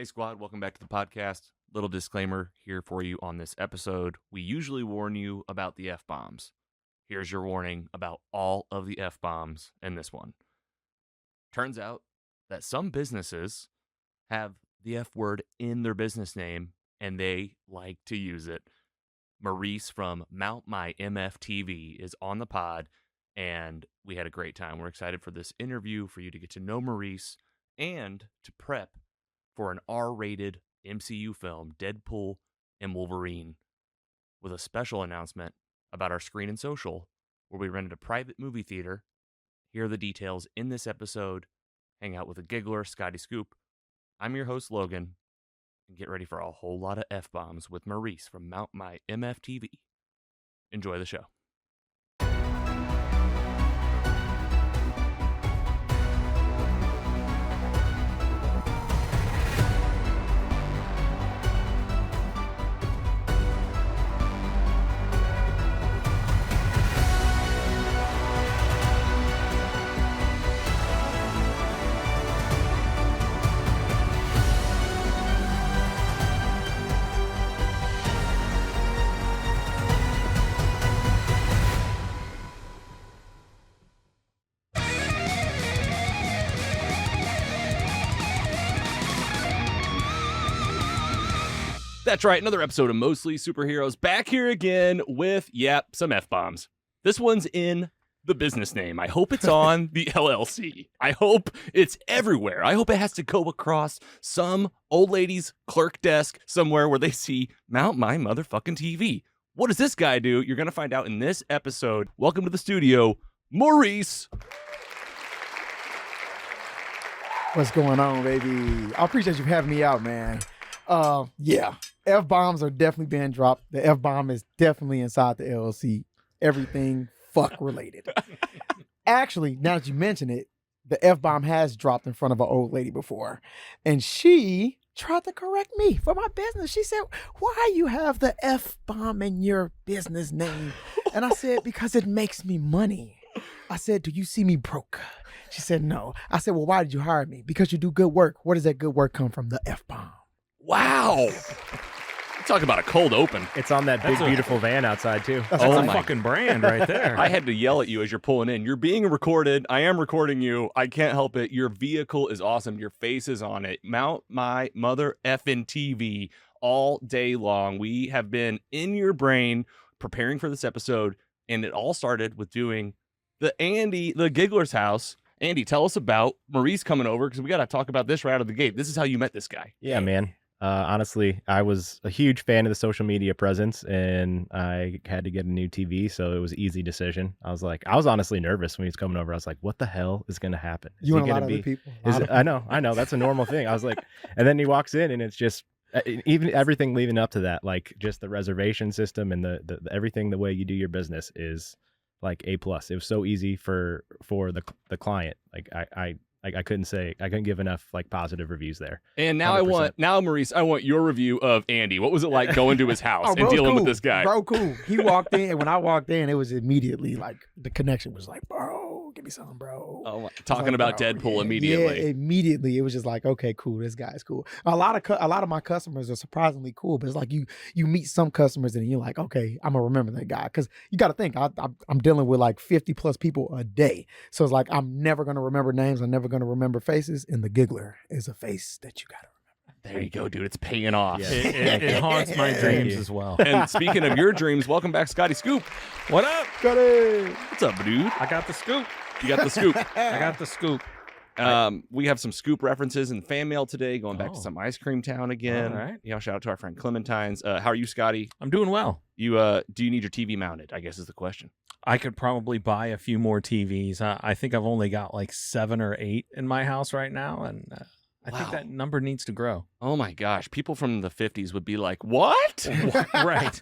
Hey, squad. Welcome back to the podcast. Little disclaimer here for you on this episode. We usually warn you about the F-bombs. Here's your warning about all of the F-bombs in this one. Turns out that some businesses have the F word in their business name, and they like to use it. Maurice from Mount My MF TV is on the pod, and we had a great time. We're excited for this interview, for you to get to know Maurice, and to prep for an R-rated MCU film, Deadpool and Wolverine, with a special announcement about our Screen and Social, where we rented a private movie theater. Here are the details in this episode. Hang out with a giggler, Scotty Scoop. I'm your host, Logan, and get ready for a whole lot of F-bombs with Maurice from Mount My MF TV. Enjoy the show. That's right, another episode of Mostly Superheroes back here again with, some F-bombs. This one's in the business name. I hope it's on the LLC. I hope it's everywhere. I hope it has to go across some old lady's clerk desk somewhere where they see Mount My Motherfucking TV. What does this guy do? You're going to find out in this episode. Welcome to the studio, Maurice. What's going on, baby? I appreciate you having me out, man. F-bombs are definitely being dropped. The F-bomb is definitely inside the LLC. Everything fuck related. Actually, now that you mention it, the F-bomb has dropped in front of an old lady before. And she tried to correct me for my business. She said, why you have the F-bomb in your business name? And I said, because it makes me money. I said, do you see me broke? She said, no. I said, well, why did you hire me? Because you do good work. Where does that good work come from? The F-bomb. Wow. Talk about a cold open. It's on that big, beautiful van outside, too. That's a fucking brand right there. I had to yell at you as you're pulling in. You're being recorded. I am recording you. I can't help it. Your vehicle is awesome. Your face is on it. Mount My Mother effing TV all day long. We have been in your brain preparing for this episode, and it all started with doing the Giggler's house. Andy, tell us about Maurice coming over, because we got to talk about this right out of the gate. This is how you met this guy. Yeah, man. Honestly, I was a huge fan of the social media presence, and I had to get a new TV, so it was an easy decision. I was honestly nervous when he was coming over. I was like, what the hell is going to happen? You and a lot of other people. I know. That's a normal thing. I was like, and then he walks in, and it's just, even everything leading up to that, like just the reservation system and the everything, the way you do your business is like A+. It was so easy for the client. Like I couldn't give enough like positive reviews there. And now 100%. Maurice, I want your review of Andy. What was it like going to his house and dealing with this guy? Bro, cool. He walked in, and when I walked in, it was immediately like the connection was like, bro, give me something, bro. Oh, talking about Deadpool immediately. Yeah, immediately. It was just like, okay, cool. This guy's cool. A lot of my customers are surprisingly cool, but it's like you meet some customers and you're like, okay, I'm gonna remember that guy, because you got to think I'm dealing with like 50 plus people a day, so it's like I'm never gonna remember names. I'm never gonna remember faces, and the giggler is a face that you gotta remember. There you go, dude. It's paying off. Yeah. It haunts my dreams as well. And speaking of your dreams, welcome back, Scotty Scoop. What up? Scotty! What's up, dude? I got the scoop. You got the scoop. I got the scoop. We have some scoop references in fan mail today, going back to some Ice Cream Town again. All right. Shout out to our friend Clementine's. How are you, Scotty? I'm doing well. Do you need your TV mounted, I guess is the question. I could probably buy a few more TVs. I think I've only got like 7 or 8 in my house right now, and I think that number needs to grow. Oh my gosh. People from the 50s would be like, what? Right.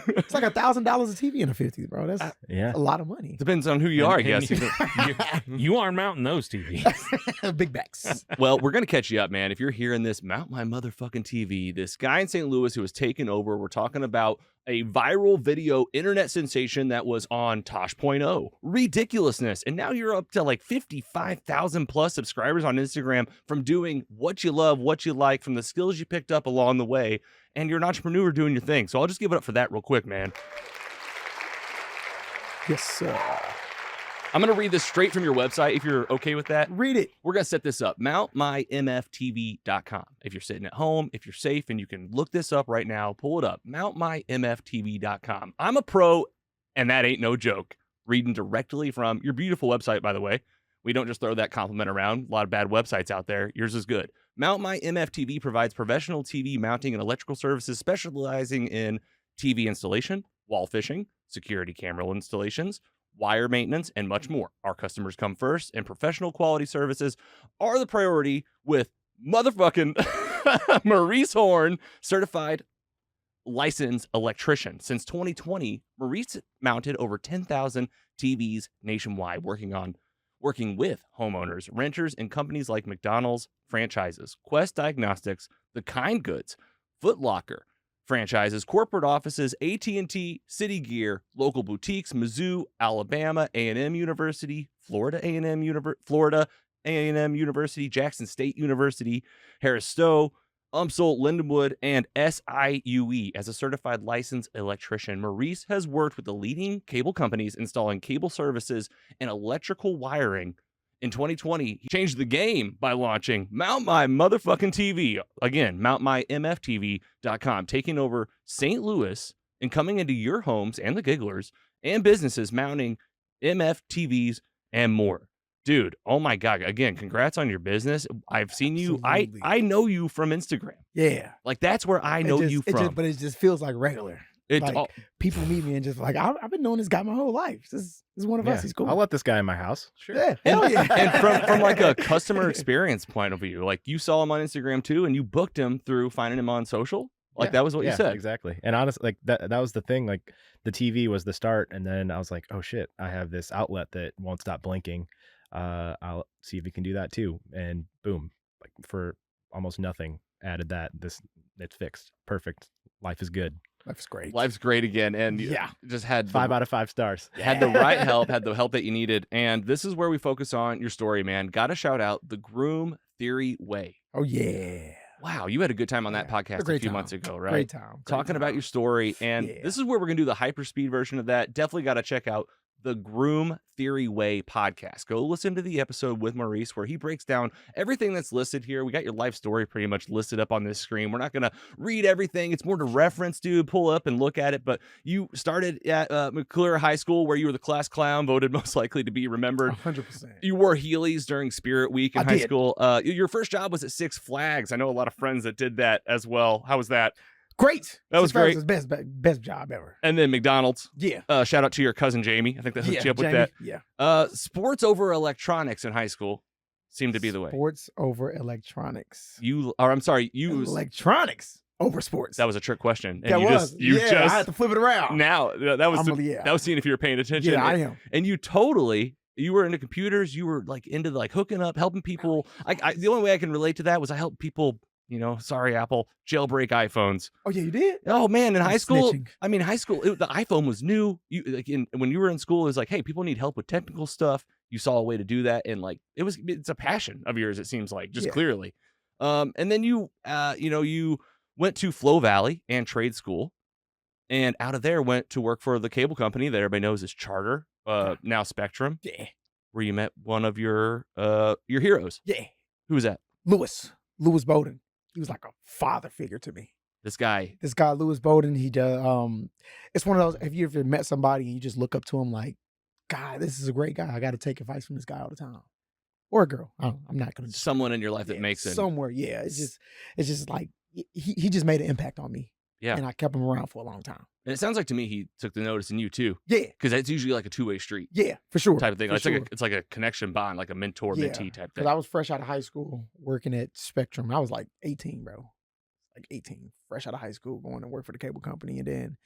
It's like $1,000 a TV in the 50s, bro. That's a lot of money. Depends on who you are, I guess. You aren't mounting those TVs. Big backs. Well, we're going to catch you up, man. If you're hearing this, Mount My Motherfucking TV, this guy in St. Louis who was taken over, we're talking about a viral video internet sensation that was on Tosh.0, ridiculousness. And now you're up to like 55,000 plus subscribers on Instagram from doing what you love, what you like, from the skills you picked up along the way. And you're an entrepreneur doing your thing. So I'll just give it up for that real quick, man. Yes, sir. I'm going to read this straight from your website if you're okay with that. Read it. We're going to set this up. MountMyMFTV.com. If you're sitting at home, if you're safe, and you can look this up right now, pull it up. MountMyMFTV.com. I'm a pro, and that ain't no joke. Reading directly from your beautiful website, by the way. We don't just throw that compliment around. A lot of bad websites out there. Yours is good. Mount My MFTV provides professional TV mounting and electrical services specializing in TV installation, wall fishing, security camera installations, wire maintenance, and much more. Our customers come first, and professional quality services are the priority with motherfucking Maurice Horn, certified licensed electrician. Since 2020, Maurice mounted over 10,000 TVs nationwide, working with homeowners, renters, and companies like McDonald's franchises, Quest Diagnostics, The Kind Goods, Foot Locker franchises, corporate offices, AT&T, City Gear, local boutiques, Mizzou, Alabama, A&M University, Florida A&M University, Jackson State University, Harris Stowe, UMSL, Lindenwood, and SIUE. As a certified licensed electrician, Maurice has worked with the leading cable companies installing cable services and electrical wiring. In 2020, he changed the game by launching Mount My Motherfucking TV. Again, MountMyMFTV.com, taking over St. Louis and coming into your homes and the gigglers and businesses, mounting MFTVs and more. Dude, oh my God. Again, congrats on your business. I've seen you. I know you from Instagram. Yeah. Like, that's where I know you from. But it just feels like regular. People meet me and just like, I've been knowing this guy my whole life. This is one of us. He's cool. I'll let this guy in my house. Sure. Yeah, hell yeah. And from like a customer experience point of view, like, you saw him on Instagram too, and you booked him through finding him on social. Like, that was what you said. Exactly. And honestly, like that was the thing. Like, the TV was the start, and then I was like, oh shit, I have this outlet that won't stop blinking. I'll see if we can do that too. And boom, like, for almost nothing, added that. It's fixed. Perfect. Life is good. Life's great. Life's great again. And just had 5 out of 5 stars. Had the right help, had the help that you needed. And this is where we focus on your story, man. Got to shout out the Groom Theory Way. Oh, yeah. Wow, you had a good time on that podcast a few months ago, right? Great time. Talking about your story. And this is where we're going to do the hyperspeed version of that. Definitely got to check out the Groom Theory Way podcast. Go listen to the episode with Maurice where he breaks down everything that's listed here. We got your life story pretty much listed up on this screen. We're not going to read everything. It's more to reference, dude. Pull up and look at it. But you started at McClure High School, where you were the class clown, voted most likely to be remembered. 100%. You wore Heelys during Spirit Week in high school. Your first job was at Six Flags. I know a lot of friends that did that as well. How was that? Great. That was great. Was best job ever. And then McDonald's. Yeah. Shout out to your cousin Jamie. I think that hooked you up with Jamie, that. Yeah. Sports over electronics in high school seemed to be the way. Sports over electronics. Electronics over sports. That was a trick question. And I had to flip it around. Now that was seeing if you were paying attention. Yeah, I am. And you were into computers. You were like into like hooking up, helping people. The only way I can relate to that was I helped people. Sorry, Apple, jailbreak iPhones. Oh, yeah, you did? Oh, man, in high school, snitching. High school, the iPhone was new. When you were in school, it was like, hey, people need help with technical stuff. You saw a way to do that, and like it's a passion of yours, it seems like, just clearly. And then you went to Flow Valley and trade school, and out of there went to work for the cable company that everybody knows as Charter, now Spectrum. Yeah. Where you met one of your heroes. Yeah. Who was that? Lewis Bowden. He was like a father figure to me. This guy, Lewis Bowden, he does. It's one of those. Have you ever met somebody and you just look up to him like, God, this is a great guy. I got to take advice from this guy all the time, or a girl. I'm not gonna. Someone in your life that makes it somewhere. Yeah, it's just like he just made an impact on me. Yeah, and I kept him around for a long time. And it sounds like to me he took the notice in you too. Yeah, because it's usually like a two-way street. Yeah, for sure. Type of thing. It's like a connection bond, like a mentor mentee type thing. Because I was fresh out of high school working at Spectrum. I was like 18, bro. Like 18, fresh out of high school, going to work for the cable company, and then,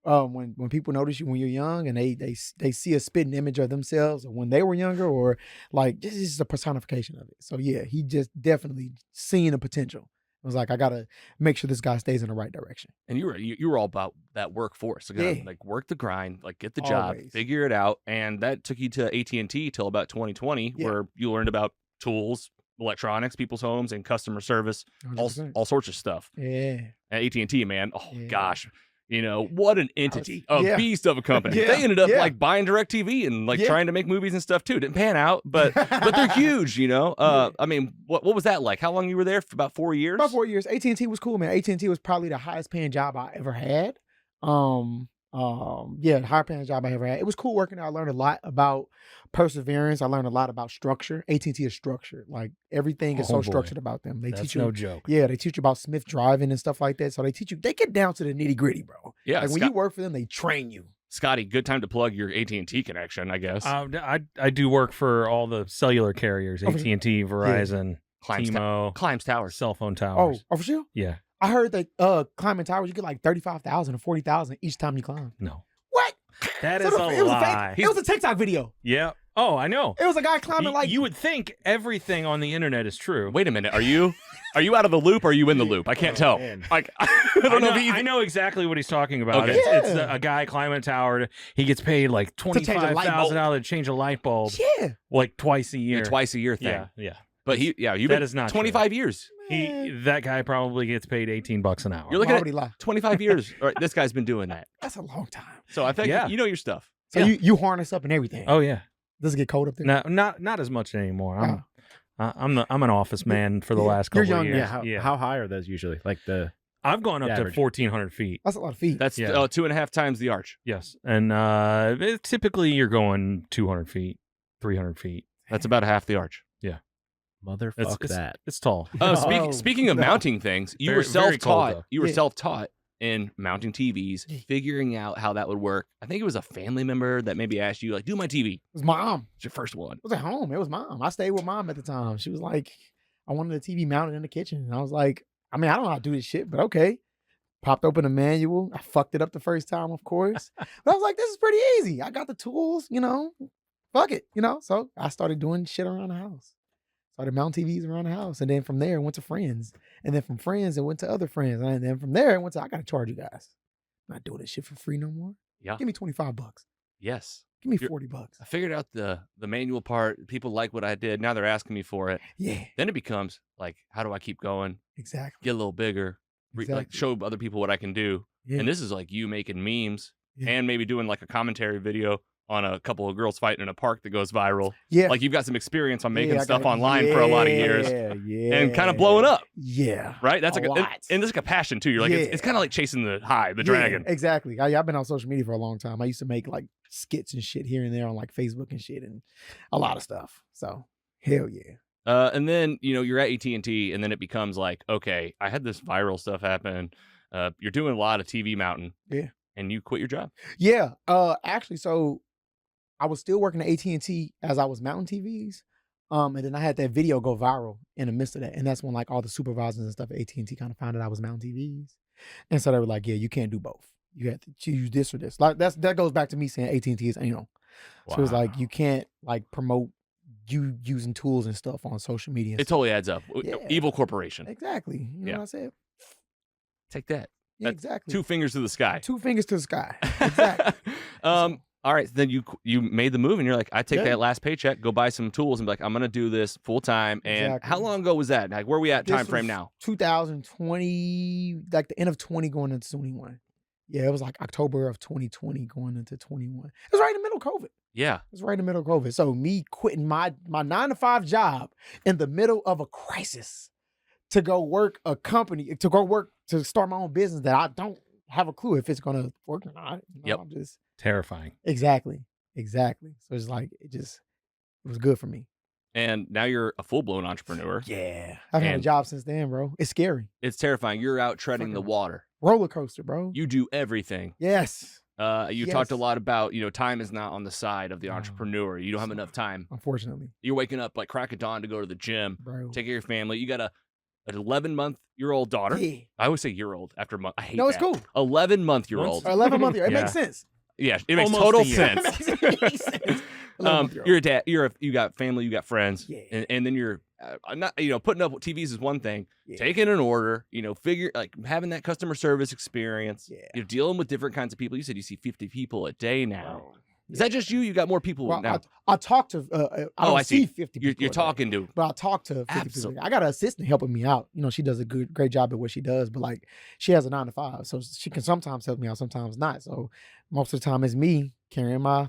when people notice you when you're young and they see a spitting image of themselves or when they were younger, or like this is a personification of it. So yeah, he just definitely seen the potential. I was like, I gotta make sure this guy stays in the right direction. And you were all about that workforce. Again, like work the grind, like get the job, Always. figure it out. And that took you to AT&T till about 2020, Yeah. where you learned about tools, electronics, people's homes, and customer service, all 100%. sorts of stuff. Yeah. At AT&T, man, oh Yeah. gosh. You know, what an entity, a yeah. beast of a company. Yeah. They ended up Yeah. like buying DirecTV and like Yeah. trying to make movies and stuff too. Didn't pan out, but they're huge, you know. I mean, what was that like? How long you were there? For about 4 years? About 4 years. AT&T was cool, man. AT&T was probably the highest paying job I ever had. Yeah, the higher paying job I ever had. It was cool working there. I learned a lot about perseverance. I learned a lot about structure. AT&T is structured. Like everything is Oh, so boy. structured about them. They That's teach you. no joke. Yeah, they teach you about Smith driving and stuff like that. So they teach you. They get down to the nitty gritty, bro. Yeah, Like when you work for them, they train you. Scotty, good time to plug your AT&T connection, I guess. I do work for all the cellular carriers: Oh, for- AT&T, Verizon, T-Mo, Climbs Towers. cell phone Oh, towers. for sure. Yeah, I heard that climbing towers, you get like 35,000 or 40,000 each time you climb. no, What? that So is the- a it was lie. It was a TikTok video. Yeah. Oh, I know. It was a guy climbing like You would think everything on the internet is true. Wait a minute. Are you out of the loop or are you in the loop? I can't tell. man. Like, I don't know if he's... I know exactly what he's talking about. Okay. It's Yeah. a guy climbing a tower. He gets paid like change a light bulb. $25,000 to change a light bulb, yeah. like twice a year. twice a year thing. Yeah, yeah. But you've That been is not true. 25 years. That guy probably gets paid $18 an hour. You're looking Why at would he lie? 25 years. All right, this guy's been doing that. That's a long time. So I think Yeah. you know your stuff. So you harness up and everything. Oh yeah. Does it get cold up there? No, not as much anymore. Oh. I'm an office man for the Yeah. last You're couple of young, years. Yeah. How high are those usually? Like the I've gone up The to average. 1,400 feet. That's a lot of feet. That's Yeah. 2.5 times the arch. Yes, and typically you're going 200 feet, 300 feet. That's about half the arch. motherfuck that. It's tall. Oh, Speaking of no. mounting things, you were Very cold, self-taught. though. You were Yeah. self-taught in mounting TVs, Yeah. figuring out how that would work. I think it was a family member that maybe asked you, like, do my TV. It was mom. It's your first one. It was at home. It was mom. I stayed with mom at the time. She was like, I wanted the TV mounted in the kitchen. And I was like, I mean, I don't know how to do this shit, but okay. Popped open a manual. I fucked it up the first time, of course. But I was like, this is pretty easy. I got the tools, fuck it, So I started doing shit around the house. Started mounting TVs around the house. And then from there, it went to friends. And then from friends, it went to other friends. And then from there, it went to, I got to charge you guys. I'm not doing this shit for free no more. Yeah. Give me $25. Yes. Give me You're- $40. I figured out the manual part. People like what I did. Now they're asking me for it. Yeah, Then it becomes like, how do I keep going? exactly. Get a little bigger. Like Exactly. show other people what I can do. Yeah. And this is like you making memes Yeah. and maybe doing like a commentary video on a couple of girls fighting in a park that goes viral. Yeah. Like you've got some experience on making Yeah, I stuff got- online for a lot of years Yeah, and kind of blowing up, Yeah. right? That's A like lot. and there's like a passion too. You're like, it's Yeah. kind of like chasing the high, the Yeah, dragon. exactly. I've been on social media for a long time. I used to make like skits and shit here and there on like Facebook and shit and a lot of stuff. So hell yeah. And then, you're at AT&T and then it becomes like, okay, I had this viral stuff happen. You're doing a lot of TV mounting. Yeah. And you quit your job. Yeah. Actually, so I was still working at AT&T as I was mounting TVs. And then I had that video go viral in the midst of that. And that's when like all the supervisors and stuff at AT&T kind of found out I was mounting TVs. And so they were like, yeah, you can't do both. You have to choose this or this. Like that goes back to me saying AT&T is anal. So it's like you can't like promote you using tools and stuff on social media. It totally adds up. Yeah. Evil corporation. Exactly. You know Yeah. what I said? Take that. Yeah, That's exactly. 2 fingers to the sky. 2 fingers to the sky. Exactly. All right. Then you made the move and you're like, I take Yeah. that last paycheck, go buy some tools and be like, I'm going to do this full time. And Exactly. how long ago was that? Like, where are we at This time frame was now? 2020, like the end of 20 going into 21. Yeah, it was like October of 2020 going into 21. It was right in the middle of COVID. Yeah. It was right in the middle of COVID. So me quitting my 9-to-5 job in the middle of a crisis to go work a company, to start my own business that I don't have a clue if it's going to work or not. Yep. I'm just, Terrifying. exactly. So it's like, it was good for me. And now you're a full blown entrepreneur. Yeah. I've had a And- job since then, bro. It's scary. It's terrifying. You're out treading the Fucking- water. Roller coaster, bro. You do everything. Yes. You talked a Yes. lot about, time is not on the side of the No, entrepreneur. You don't have it's enough not. time. Unfortunately, You're waking up like crack of dawn to go to the gym, bro. take care of your family. You got an 11-month-year-old daughter. Yeah. I always say year-old after a month. I hate No, it's that. cool. 11-month-year-old. 11 month. It Yeah. makes sense. Yeah, it makes Almost total a year. sense. 11-month-year-old. You're a dad. You got family. You got friends. Yeah. And then you're I'm not, putting up TVs is one thing. Yeah. Taking an order, having that customer service experience. Yeah. You're dealing with different kinds of people. You said you see 50 people a day now. Bro. Is that just you? You got more people Well, now? I talk to. I don't I see. see 50 people. You're a day, talking to. but I talk to 50 Absolutely. people. I got an assistant helping me out. She does a great job at what she does. But like, she has a 9 to 5, so she can sometimes help me out, sometimes not. So most of the time, it's me carrying my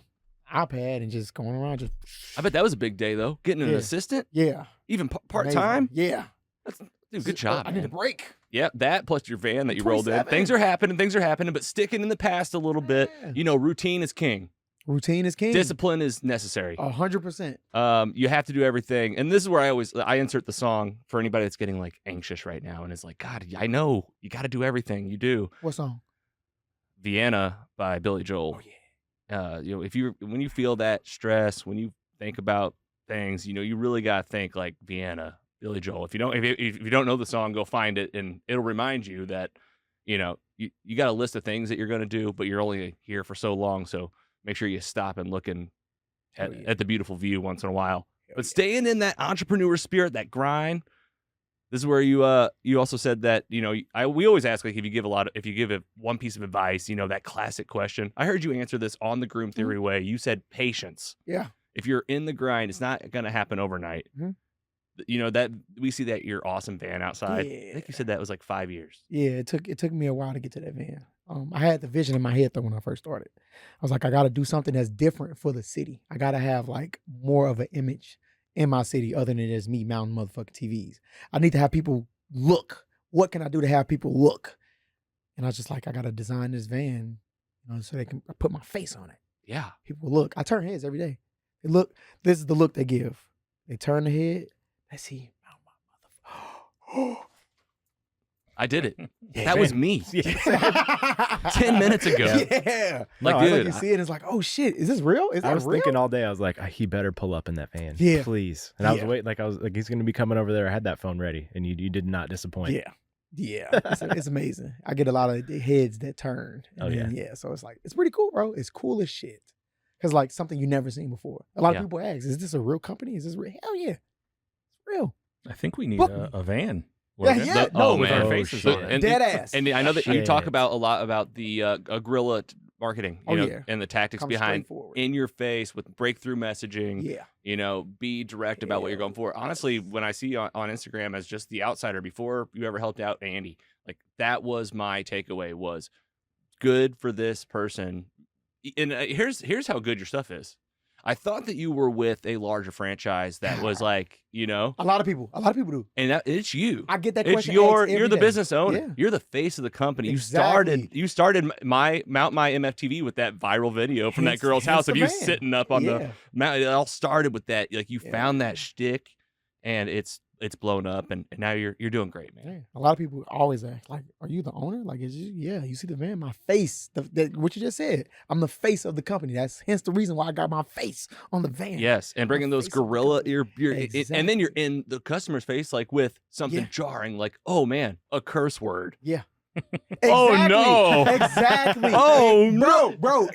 iPad and just going around. Just I bet that was a big day though. Getting an Yeah. assistant, yeah, even part amazing. time. Yeah, Dude, good job. I need a man. break. Yeah, that plus your van that you rolled in. 27. Things are happening, but sticking in the past a little bit. Yeah. Routine is king. Routine is king. Discipline is necessary. 100%. You have to do everything. And this is where I insert the song for anybody that's getting like anxious right now and is like, God, I know you got to do everything. You do. What song? Vienna by Billy Joel. Oh yeah. When you feel that stress, when you think about things, you really got to think like Vienna, Billy Joel. If you don't know the song, go find it, and it'll remind you that, you got a list of things that you're going to do, but you're only here for so long. So make sure you stop and look at the beautiful view once in a while. But staying in that entrepreneur spirit, that grind. This is where you also said that, we always ask, like, if you give one piece of advice, that classic question. I heard you answer this on the Groom Theory way. You said patience. Yeah. If you're in the grind, it's not going to happen overnight. Mhm. That we see that your awesome van outside. Yeah. I think you said that was like 5 years. Yeah, it took me a while to get to that van. I had the vision in my head though when I first started. I was like, I got to do something that's different for the city. I got to have like more of an image in my city other than just me mounting motherfucking TVs. I need to have people look. What can I do to have people look? And I was just like, I got to design this van, so they can put my face on it. Yeah. People look. I turn heads every day. They look. This is the look they give. They turn the head. Let's see. I did it. Yeah, That was me. 10 minutes ago. Yeah. Like, No, dude, you see it, and it's like, oh shit, is this real? Is that I was real? thinking all day. I was like, he better pull up in that van, Yeah. please. And I was Yeah. waiting, I was like, he's gonna be coming over there. I had that phone ready, and you did not disappoint. Yeah. It's amazing. I get a lot of heads that turn. And then, yeah. So it's like, it's pretty cool, bro. It's cool as shit. Because like something you never seen before. A lot of people ask, is this a real company? Is this real? Hell yeah. It's real. I think we need Book a van. Yeah. No, with our our faces faces on on it. it. dead ass. And I know that you talk Shit. about a lot about the guerrilla marketing, and the tactics Come behind straight forward. in your face with breakthrough messaging. Yeah. Be direct about what you're going for. Honestly, when I see you on Instagram as just the outsider before you ever helped out Andy, like that was my takeaway was good for this person. And here's how good your stuff is. I thought that you were with a larger franchise that was like, A lot of people do. and it's you. I get that It's question. you're every the day. business owner. Yeah. You're the face of the company. Exactly. You started my Mount My MFTV with that viral video from that girl's house of you sitting up on the mountain. It all started with that. Like you found that shtick, and it's blown up, and now you're doing great, man. Yeah. A lot of people always ask, like, "Are you the owner?" Like, you see the van, my face. What you just said, I'm the face of the company. That's hence the reason why I got my face on the van. Yes, and bringing those face of the gorilla company. and then you're in the customer's face like with something Yeah. jarring, like, oh man, a curse word. Yeah. Oh, Exactly. no. Exactly. Oh, bro.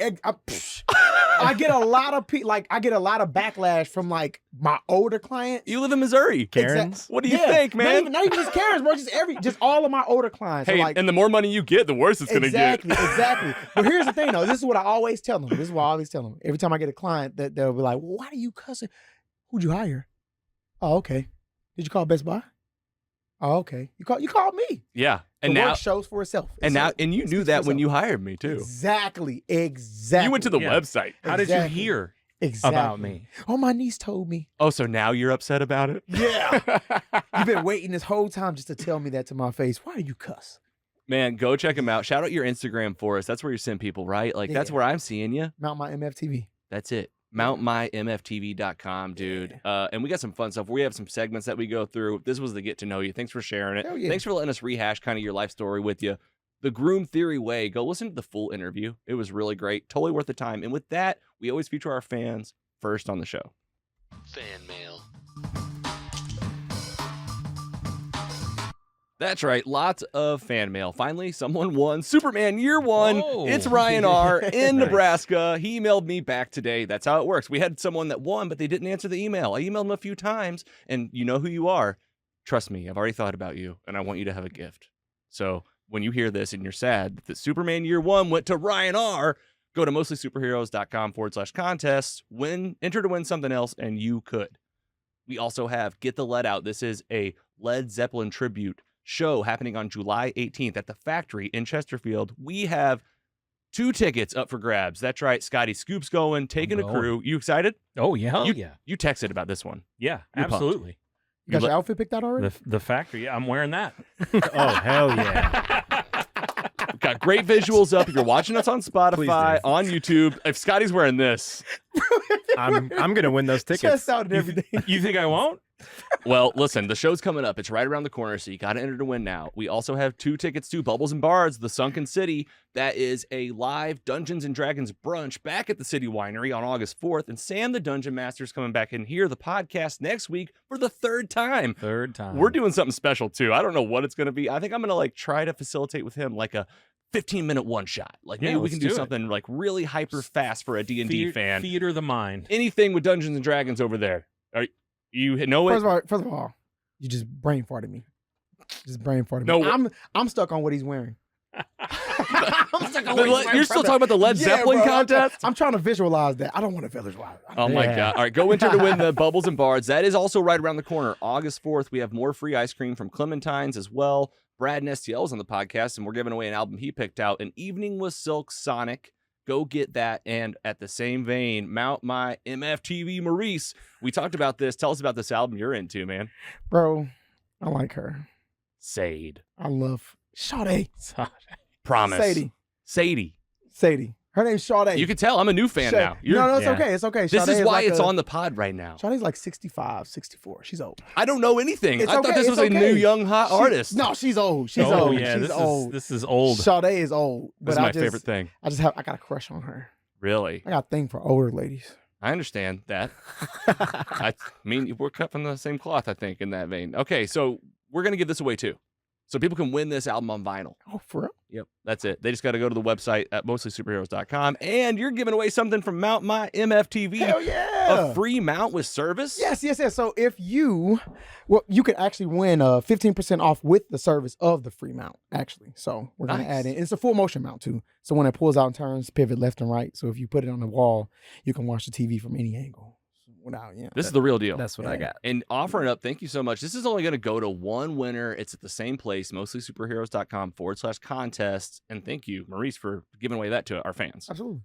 I get a lot of I get a lot of backlash from like my older clients. You live in Missouri, Karens. What do you think, man? Not even just Karens, bro. Just all of my older clients. Hey, are like, and the more money you get, the worse it's gonna get. Exactly. But here's the thing, though. This is what I always tell them. Every time I get a client, they'll be like, "Why do you cussing? Who'd you hire? Oh, okay. Did you call Best Buy? Oh, okay. You called me. Yeah, and The now work shows for itself. and you knew that when you hired me too. Exactly. You went to the Yeah. website. How did you Exactly. hear Exactly. about me? Oh, my niece told me. Oh, so now you're upset about it? Yeah. You've been waiting this whole time just to tell me that to my face. Why do you cuss? Man, go check him out. Shout out your Instagram for us. That's where you send people, right? Like that's Yeah. where I'm seeing you. Mount my MFTV. That's it. MountMyMFTV.com, dude. And we got some fun stuff. We have some segments that we go through. This was the get to know you. Thanks for sharing it. Hell yeah. Thanks for letting us rehash kind of your life story with you. The Groom Theory way. Go listen to the full interview. It was really great. Totally worth the time. And with that, we always feature our fans first on the show. Fan mail. That's right. Lots of fan mail. Finally, someone won Superman Year 1. Whoa. It's Ryan R. in Nice. Nebraska. He emailed me back today. That's how it works. We had someone that won, but they didn't answer the email. I emailed him a few times, and you know who you are. Trust me, I've already thought about you, and I want you to have a gift. So when you hear this and you're sad that Superman Year 1 went to Ryan R., go to mostlysuperheroes.com/contests, enter to win something else, and you could. We also have Get the Lead Out. This is a Led Zeppelin tribute show happening on July 18th at the Factory in Chesterfield. We have 2 tickets up for grabs. That's right. Scotty Scoop's going, taking a going. crew. You excited? Oh, yeah. You texted about this one. Yeah, You're pumped. absolutely. You got your outfit picked out already? The factory. Yeah, I'm wearing that. Oh, hell yeah. We've got great visuals up. If you're watching us on Spotify, do. on YouTube, if Scotty's wearing this, I'm gonna win those tickets. Chest out and everything. You think I won't? well, listen, the show's coming up. It's right around the corner, so you got to enter to win now. We also have 2 tickets to Bubbles and Bards, the Sunken City. That is a live Dungeons and Dragons brunch back at the City Winery on August 4th. And Sam the Dungeon Master's coming back in here, the podcast next week for the 3rd time. Third time. We're doing something special, too. I don't know what it's going to be. I think I'm going to try to facilitate with him like a 15-minute one-shot. Like maybe Yeah, we can let's do do it. something like really hyper fast for a D&D fan. Theater of the mind. Anything with Dungeons and Dragons over there. You know it? First of all, you just brain farted me. Just brain farted No, me. I'm stuck on what he's wearing. I'm stuck on what he's wearing, You're still brother. talking about the Led Yeah, Zeppelin bro, contest? I'm trying to visualize that. I don't want to visualize. Oh my Yeah. God. All right, go enter to win the Bubbles and Bards. That is also right around the corner. August 4th, we have more free ice cream from Clementine's as well. Brad and STL is on the podcast, and we're giving away an album he picked out, An Evening with Silk Sonic. Go get that. And at the same vein, mount my MFTV Maurice. We talked about this. Tell us about this album you're into, man. Bro, I like her. Sade. I love Sade. Promise. Sadie. Her name's Sade. You can tell I'm a new fan now. No, it's yeah. okay. It's okay. This Sade is why like it's on the pod right now. Sade's like 65, 64. She's old. I don't know anything. It's I thought okay, this was it's a new okay. young hot artist. No, she's old. She's oh, old. yeah. She's This old. is old. Sade is old. This is But my favorite thing. I got a crush on her. Really? I got a thing for older ladies. I understand that. I mean, we're cut from the same cloth, I think, in that vein. Okay, so we're going to give this away too. So people can win this album on vinyl. Oh, for real? Yep, that's it. They just got to go to the website at mostlysuperheroes.com. And you're giving away something from Mount My MFTV. Hell yeah. A free mount with service? Yes. So if you can actually win 15% off with the service of the free mount, actually. So we're going to Nice. add in. It's a full motion mount too. So when it pulls out and turns, pivot left and right. So if you put it on the wall, you can watch the TV from any angle. This is the real deal. That's what I got. And offering up, thank you so much. This is only going to go to one winner. It's at the same place, mostlysuperheroes.com/contests. And thank you, Maurice, for giving away that to our fans. Absolutely.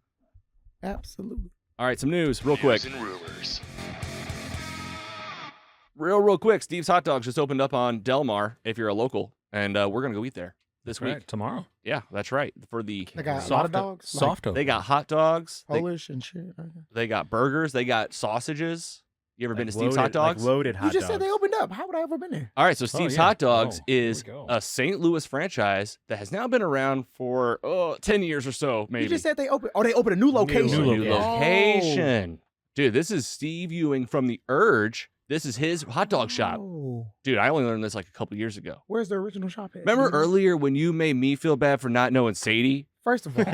All right, some news real quick. News and rumors. Real quick. Steve's Hot Dogs just opened up on Del Mar if you're a local. And we're going to go eat there this week. Right, tomorrow. Yeah, that's right. For the They got a lot of dogs. Soft they got hot dogs. Like Polish and shit. They got burgers. They got sausages. You ever been to Like Steve's Hot loaded- Dogs? Like loaded hot You just dogs. said they opened up. How would I ever been there? All right, so Steve's yeah. Hot Dogs Oh, here is we go. a St. Louis franchise that has now been around for 10 years or so, maybe. You just said they opened. Oh, they opened a new location. New location. location. Dude, this is Steve Ewing from The Urge. This is his hot dog shop. Oh. Dude, I only learned this like a couple years ago. Where's the original shop at? Remember Do you know? earlier when you made me feel bad for not knowing Sadie? First of all,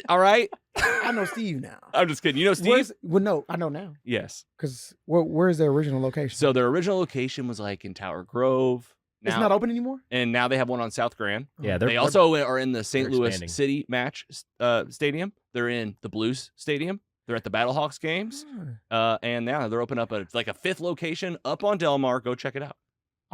All right? I know Steve now. I'm just kidding. You know Steve? No, I know now. Yes. Because where's their original location? So their original location was like in Tower Grove. it's Now, not open anymore? and now they have one on South Grand. Yeah, They also are in the St. they're Louis expanding. City match stadium. They're in the Blues Stadium. They're at the Battlehawks games. And now they're opening up a 5th location up on Del Mar. Go check it out.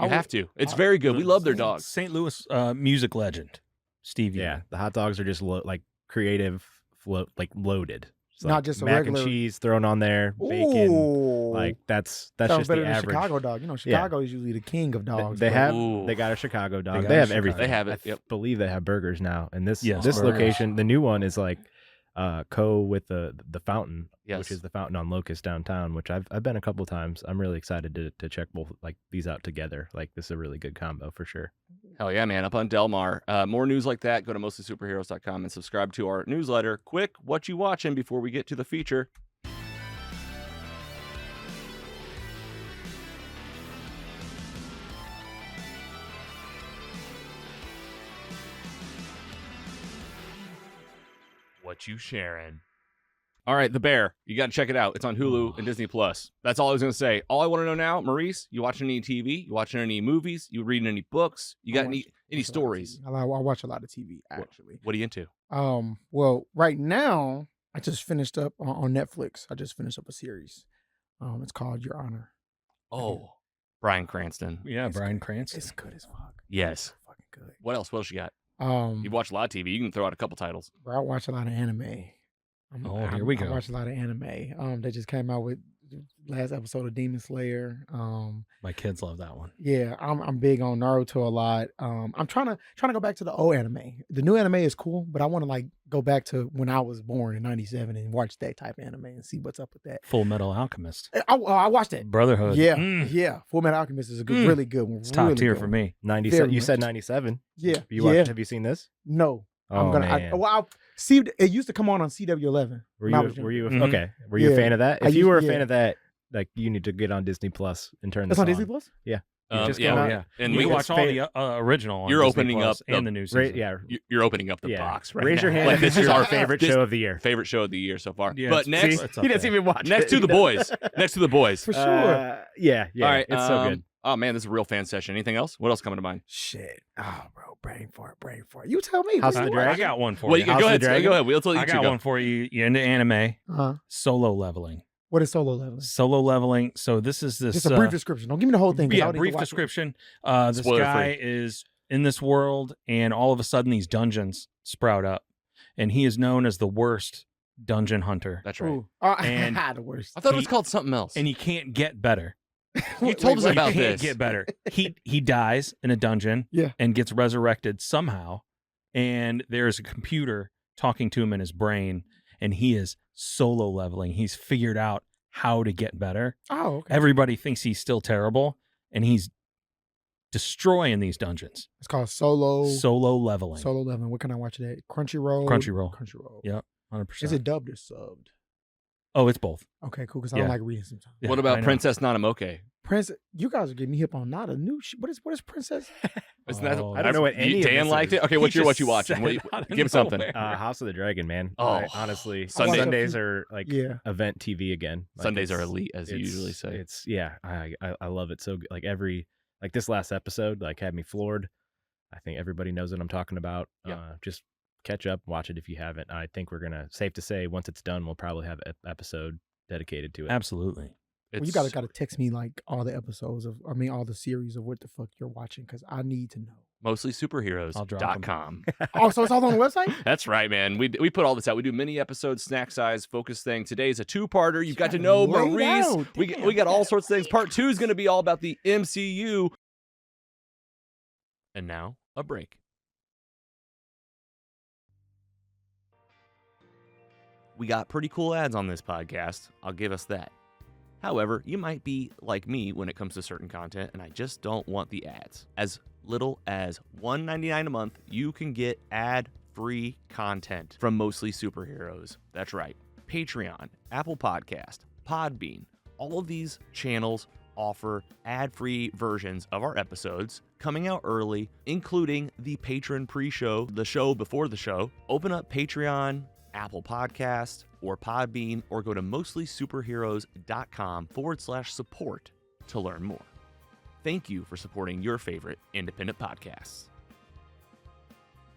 You have to. It's very good. We love their dogs. St. Louis music legend, Steve. Yeah, Ewing. the hot dogs are just like creative, loaded. It's Not like just a mac regular- and cheese thrown on there, bacon. Ooh. Like that's Sounds just better the than average. Chicago dog. You know, Chicago is usually the king of dogs. They but- have Ooh. they got a Chicago dog. got They a have Chicago- everything. They have it, I yep. believe they have burgers now. And this Yes, this burgers. location, the new one is like with the fountain, Yes. which is the fountain on Locust downtown, which I've been a couple times. I'm really excited to check both like these out together. Like this is a really good combo for sure. Hell yeah, man. Up on Del Mar. More news like that, go to mostlysuperheroes.com and subscribe to our newsletter. Quick, what you watching before we get to the feature? what you sharing. All right, The Bear. You got to check it out. It's on Hulu and Disney Plus. That's all I was going to say. All I want to know now, Maurice, you watching any TV? You watching any movies? You reading any books? You got any stories? I watch a lot of TV, actually. What are you into? Well, right now, I just finished up on Netflix. I just finished up a series. It's called Your Honor. Oh, Bryan Cranston. Yeah, Bryan Cranston. It's good as fuck. Yes. It's so fucking good. What else? What else you got? You You watch a lot of TV. You can throw out a couple titles. I watch a lot of anime. Here we go. I watch a lot of anime. They just came out with the last episode of Demon Slayer. My kids love that one. Yeah, I'm big on Naruto a lot. I'm trying to go back to the old anime. The new anime is cool, but I want to go back to when I was born in '97 and watch that type of anime and see what's up with that. Full Metal Alchemist. I watched that. Brotherhood. Yeah, yeah. Full Metal Alchemist is a good, really good one. It's top tier for me. 97. You said much. 97. Yeah, Have you seen this? No, Oh, I'm gonna. man. I'll see. It used to come on CW11. Were when I you was were you Mhm. okay? Were you a Yeah. fan of that? I If you used- were a yeah. fan of that, like you need to get on Disney Plus and turn this It's on Disney Plus. It just yeah, came out. yeah. And you we can can watch all the original on You're Disney opening Plus up and the- the new season. You're opening up the yeah. box right Raise your now. hand. Like, This is our your favorite this- show of the year. favorite show of the year so far. Yeah, but it's- next, it's he up doesn't there. even watch next it. to the boys. Next to the boys. For sure. Yeah. All right, It's so good. Oh man, this is a real fan session. Anything else? What else coming to mind? Shit. Oh, bro, brain fart. You tell me. House what of you the watch? Dragon? I got one for Well, you. you House go of ahead. the Dragon? Go ahead. We'll tell you I two got go. one for you. You into anime? Solo Leveling. What is solo leveling? Solo leveling. So this is this. Just a brief description. Don't give me the whole thing. 'cause I Yeah, don't need to brief watch it. description. This Spoiler guy free. is in this world, and all of a sudden these dungeons sprout up, and he is known as the worst dungeon hunter, That's right. Ooh. And- The worst. I thought it was called something else. and he can't get better. You told us wait, about he can't this. get better. He dies in a dungeon, Yeah. and gets resurrected somehow, and there's a computer talking to him in his brain, and he is solo leveling. He's figured out how to get better. Oh, okay. Everybody thinks he's still terrible, and he's destroying these dungeons. It's called solo Solo leveling. What can I watch that? Crunchyroll. Crunchyroll. Yep. 100%. Is it dubbed or subbed? Oh, it's both. Okay, cool. Because I don't Yeah. like reading sometimes. Yeah, What I about know. Princess Nanamoke? Prince, you guys are getting me hip on not a new shit. What is Princess? Isn't that? Oh, I don't know what any of Dan this liked is. it. Okay, what He you just watching? said What it out of give us something. nowhere. House of the Dragon, man. Oh. Honestly, Sunday- Sundays are like Yeah. event TV again. Like, Sundays are it's- elite, as you usually say. It's I love it so good. Like this last episode like had me floored. I think everybody knows what I'm talking about. Yeah. Just catch up, watch it if you haven't. I think we're gonna safe to say once it's done, we'll probably have an episode dedicated to it. Absolutely. Well, you gotta text me like all the episodes all the series of what the fuck you're watching because I need to know. Mostly I'll drop 'em. superheroes.com. Oh, so it's all on the website? That's right, man. We put all this out. We do mini episodes, snack size, focus thing. Today's a two-parter. You've got to gotta know lay it Maurice. out. We Damn, got all yeah. sorts of things. Part 2 is going to be all about the MCU. And now, a break. We got pretty cool ads on this podcast. I'll give us that. However, you might be like me when it comes to certain content, and I just don't want the ads. As little as $1.99 a month, you can get ad-free content from Mostly Superheroes. That's right. Patreon, Apple Podcast, Podbean, all of these channels offer ad-free versions of our episodes coming out early, including the patron pre-show, the show before the show. Open up Patreon, Apple Podcast, or Podbean, or go to mostlysuperheroes.com/support to learn more. Thank you for supporting your favorite independent podcasts.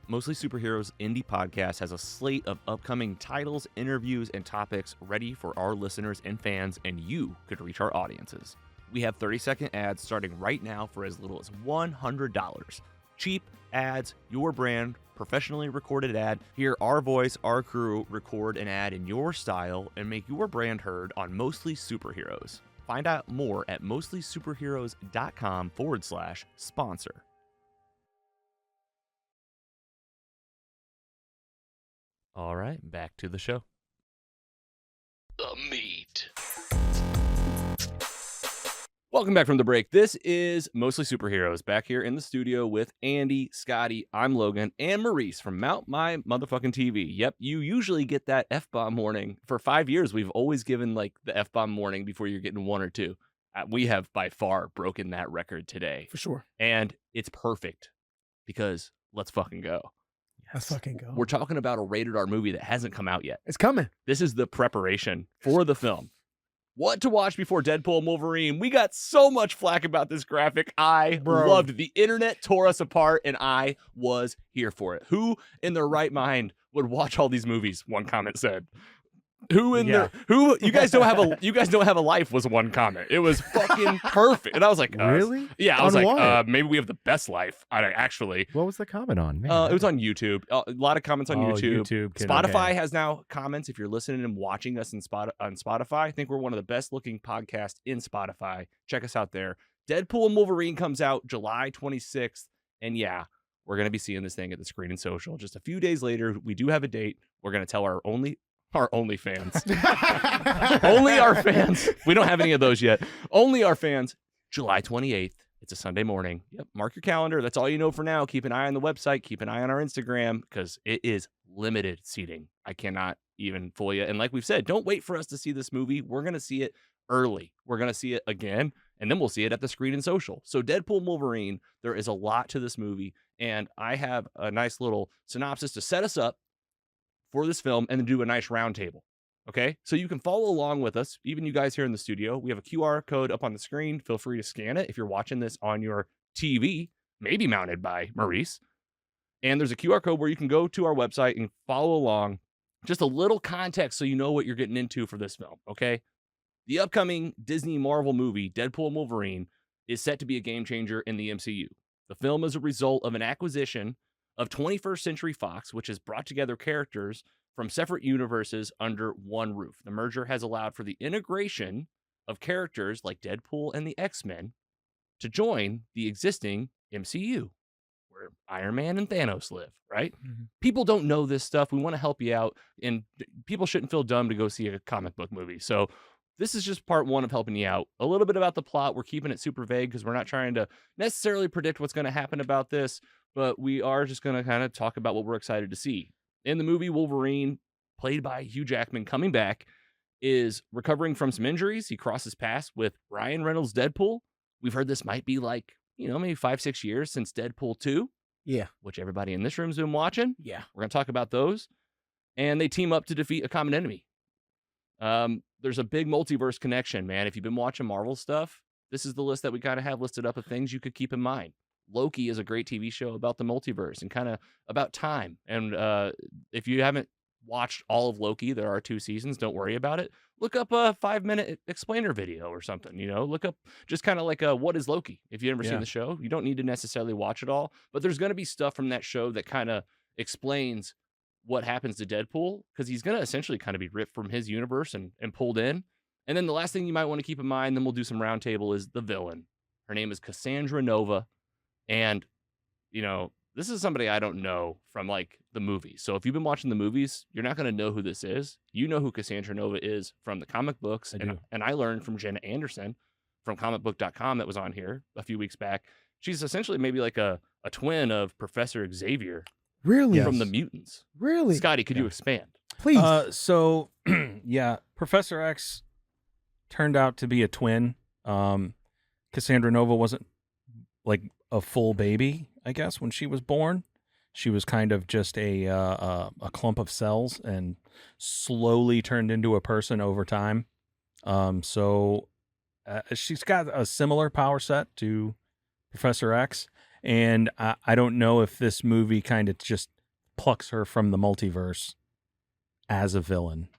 Mostly Superheroes Indie Podcast has a slate of upcoming titles, interviews, and topics ready for our listeners and fans, and you could reach our audiences. We have 30-second ads starting right now for as little as $100. Cheap ads, your brand, professionally recorded ad. Hear our voice, our crew record an ad in your style and make your brand heard on Mostly Superheroes. Find out more at mostlysuperheroes.com/sponsor. All right, back to the show. The meat. Welcome back from the break. This is Mostly Superheroes, back here in the studio with Andy, Scotty, I'm Logan, and Maurice from Mount My Motherfucking TV. Yep, you usually get that F-bomb warning. For 5 years, we've always given like the F-bomb warning before you're getting one or two. We have by far broken that record today. For sure. And it's perfect because let's fucking go. Let's fucking go. We're talking about a rated R movie that hasn't come out yet. It's coming. This is the preparation for the film. What to watch before Deadpool and Wolverine? We got so much flack about this graphic. I loved it. The internet tore us apart, and I was here for it. Who in their right mind would watch all these movies? One comment said. You guys don't have a life was one comment. It was fucking perfect. And I was like, really? Yeah, I was like, maybe we have the best life. Actually. What was the comment on? Man, it was on YouTube. A lot of comments on YouTube. Spotify okay. has now comments. If you're listening and watching us on Spotify, I think we're one of the best looking podcasts in Spotify. Check us out there. Deadpool and Wolverine comes out July 26th. And yeah, we're going to be seeing this thing at the Screen and Social. Just a few days later, we do have a date. We're going to tell our only fans. Only our fans. We don't have any of those yet. Only our fans. July 28th. It's a Sunday morning. Yep. Mark your calendar. That's all you know for now. Keep an eye on the website. Keep an eye on our Instagram because it is limited seating. I cannot even fool you. And like we've said, don't wait for us to see this movie. We're going to see it early. We're going to see it again, and then we'll see it at the Screen and Social. So Deadpool and Wolverine, there is a lot to this movie, and I have a nice little synopsis to set us up for this film and then do a nice roundtable. Okay, so you can follow along with us, even you guys here in the studio. We have a QR code up on the screen. Feel free to scan it if you're watching this on your TV, maybe mounted by Maurice. And there's a QR code where you can go to our website and follow along. Just a little context so you know what you're getting into for this film, okay? The upcoming Disney Marvel movie, Deadpool and Wolverine, is set to be a game changer in the MCU. The film is a result of an acquisition of 21st Century Fox, which has brought together characters from separate universes under one roof. The merger has allowed for the integration of characters like Deadpool and the X-Men to join the existing MCU, where Iron Man and Thanos live, right? Mm-hmm. People don't know this stuff. We want to help you out, and people shouldn't feel dumb to go see a comic book movie. So this is just part one of helping you out. A little bit about the plot. We're keeping it super vague because we're not trying to necessarily predict what's going to happen about this, but we are just going to kind of talk about what we're excited to see. In the movie, Wolverine, played by Hugh Jackman, coming back, is recovering from some injuries. He crosses paths with Ryan Reynolds' Deadpool. We've heard this might be like, maybe 5-6 years since Deadpool 2. Yeah. Which everybody in this room's been watching. Yeah. We're going to talk about those. And they team up to defeat a common enemy. There's a big multiverse connection, man. If you've been watching Marvel stuff, this is the list that we kind of have listed up of things you could keep in mind. Loki is a great TV show about the multiverse and kind of about time. And if you haven't watched all of Loki, there are 2 seasons. Don't worry about it. Look up a 5-minute explainer video or something, look up just kind of like what is Loki? If you've never seen the show, you don't need to necessarily watch it all, but there's going to be stuff from that show that kind of explains what happens to Deadpool, because he's going to essentially kind of be ripped from his universe and pulled in. And then the last thing you might want to keep in mind, then we'll do some roundtable, is the villain. Her name is Cassandra Nova. And, this is somebody I don't know from like the movies. So if you've been watching the movies, you're not going to know who this is. You know who Cassandra Nova is from the comic books. And I learned from Jenna Anderson from comicbook.com that was on here a few weeks back. She's essentially maybe like a twin of Professor Xavier. Really? From the mutants. Really? Scotty, could you expand? Please. Professor X turned out to be a twin. Cassandra Nova wasn't like a full baby, I guess, when she was born. She was kind of just a clump of cells and slowly turned into a person over time. She's got a similar power set to Professor X. And I don't know if this movie kind of just plucks her from the multiverse as a villain.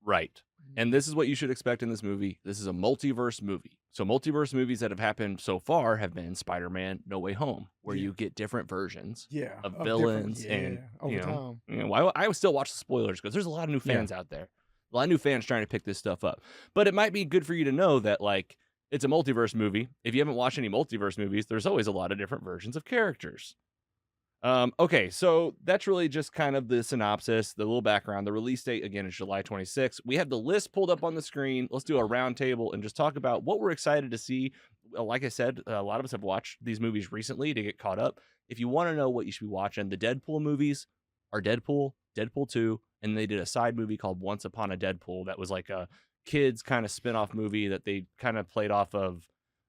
Right. And this is what you should expect in this movie. This is a multiverse movie. So multiverse movies that have happened so far have been Spider-Man No Way Home, where you get different versions of villains. And, I would still watch the spoilers because there's a lot of new fans out there. A lot of new fans trying to pick this stuff up. But it might be good for you to know that, like, it's a multiverse movie. If you haven't watched any multiverse movies, there's always a lot of different versions of characters. Okay, so that's really just kind of the synopsis, the little background. The release date, again, is July 26th. We have the list pulled up on the screen. Let's do a round table and just talk about what we're excited to see. Like I said, a lot of us have watched these movies recently to get caught up. If you want to know what you should be watching, the Deadpool movies are Deadpool, Deadpool 2, and they did a side movie called Once Upon a Deadpool that was like a kids kind of spin-off movie that they kind of played off of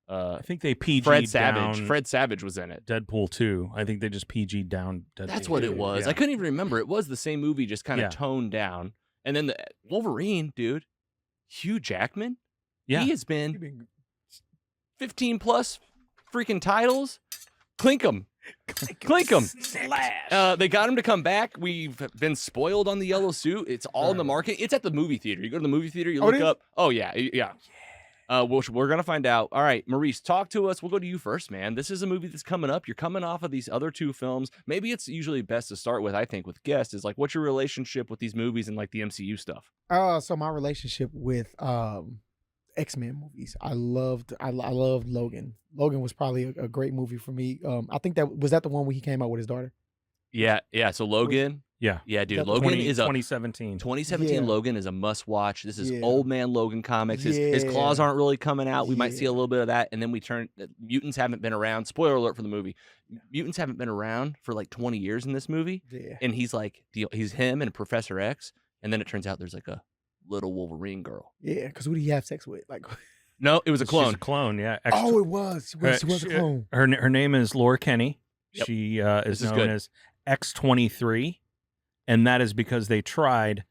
I think they PG'd Fred Savage. down Fred Savage was in it. Deadpool 2. I think they just PG'd down Deadpool. That's what it 2. was. Yeah. I couldn't even remember. It was the same movie, just kind of Yeah. toned down. And then the Wolverine, dude, Hugh Jackman. Yeah. He has been 15 plus freaking titles. Clink 'em. Clink 'em. Slash. They got him to come back. We've been spoiled on the yellow suit. It's all in the market. It's at the movie theater. You go to the movie theater, you look up. Oh, yeah. Yeah. We're going to find out. All right, Maurice, talk to us. We'll go to you first, man. This is a movie that's coming up. You're coming off of these other two films. Maybe it's usually best to start with, I think, with guests, is like, what's your relationship with these movies and like the MCU stuff? So my relationship with X-Men movies. I loved Logan. Logan was probably a great movie for me. I think that the one where he came out with his daughter. Yeah. So Logan. Yeah. Yeah, dude. That Logan is a 2017. 2017 Yeah. Logan is a must watch. This is Yeah. old man Logan comics. His Yeah. claws aren't really coming out. We might see a Yeah. little bit of that. And then mutants haven't been around. Spoiler alert for the movie. Mutants haven't been around for like 20 years in this movie. Yeah. And he's like, he's him and Professor X. And then it turns out there's like a little Wolverine girl. Yeah, because who did he have sex with? Like, No, it was a She's clone. a clone, yeah. oh, it was. She was a she- clone. Her name is Laura Kenny. Yep. She This is is known good. as X-23, and that is because they tried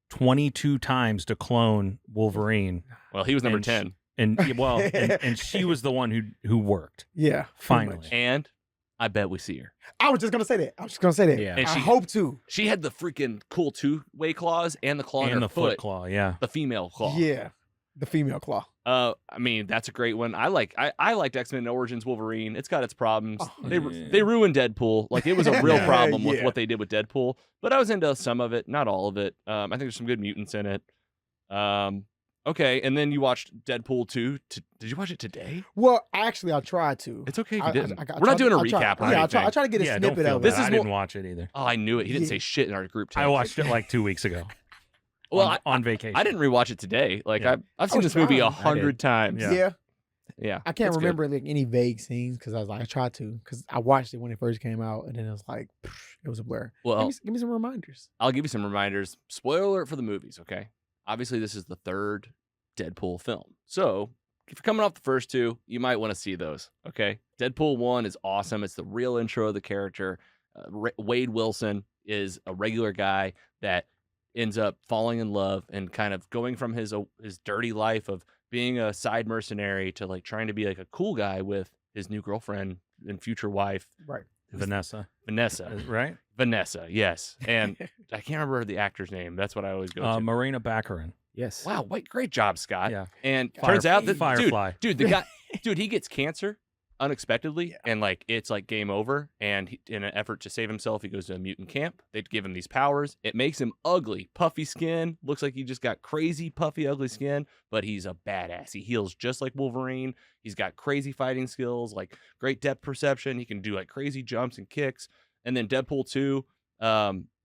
22 times to clone Wolverine, Well, he was number And 10. and she was the one who worked. Yeah. pretty Finally. much. And I bet we see her. I was just gonna say that. Yeah. And I she- hope to. She had the freaking cool two-way claws and the claw in And her the foot claw, yeah. The female claw. Yeah. The female claw. I mean, that's a great one. I liked X-Men Origins Wolverine. It's got its problems. Oh, They ruined Deadpool. Like, it was a real Yeah. problem with Yeah. what they did with Deadpool. But I was into some of it, not all of it. I think there's some good mutants in it. Okay, and then you watched Deadpool 2. Did you watch it today? Well, actually, I tried to. It's okay if I- you didn't. I We're not doing a I tried- recap or yeah, anything. I try to get a Yeah, don't snippet feel of bad. it. This is I more- didn't watch it either. Oh, I knew it. He didn't Yeah. say shit in our group chat. I watched it like 2 weeks ago. Well, on vacation. I didn't rewatch it today. Like, Yeah. I've seen was this movie trying. 100 times. Yeah. Yeah. Yeah. I can't it's good. remember like any vague scenes because I tried to because I watched it when it first came out and then it was like it was a blur. Well, Give me some reminders. I'll give you some reminders. Spoiler alert for the movies, okay? Obviously, this is the third Deadpool film. So, if you're coming off the first two, you might want to see those, okay? Deadpool 1 is awesome. It's the real intro of the character. Wade Wilson is a regular guy that ends up falling in love and kind of going from his dirty life of being a side mercenary to like trying to be like a cool guy with his new girlfriend and future wife, Right. Vanessa, Vanessa. Vanessa, yes. And I can't remember the actor's name. That's what I always go to. Marina Baccarin. Yes. Wow, great job, Scott. Yeah. And turns out that Firefly. dude, the guy, he gets cancer unexpectedly, and like it's like game over. And in an effort to save himself, he goes to a mutant camp. They give him these powers. It makes him ugly, puffy skin. Looks like he just got crazy, puffy, ugly skin. But he's a badass. He heals just like Wolverine. He's got crazy fighting skills, like great depth perception. He can do like crazy jumps and kicks. And then Deadpool 2.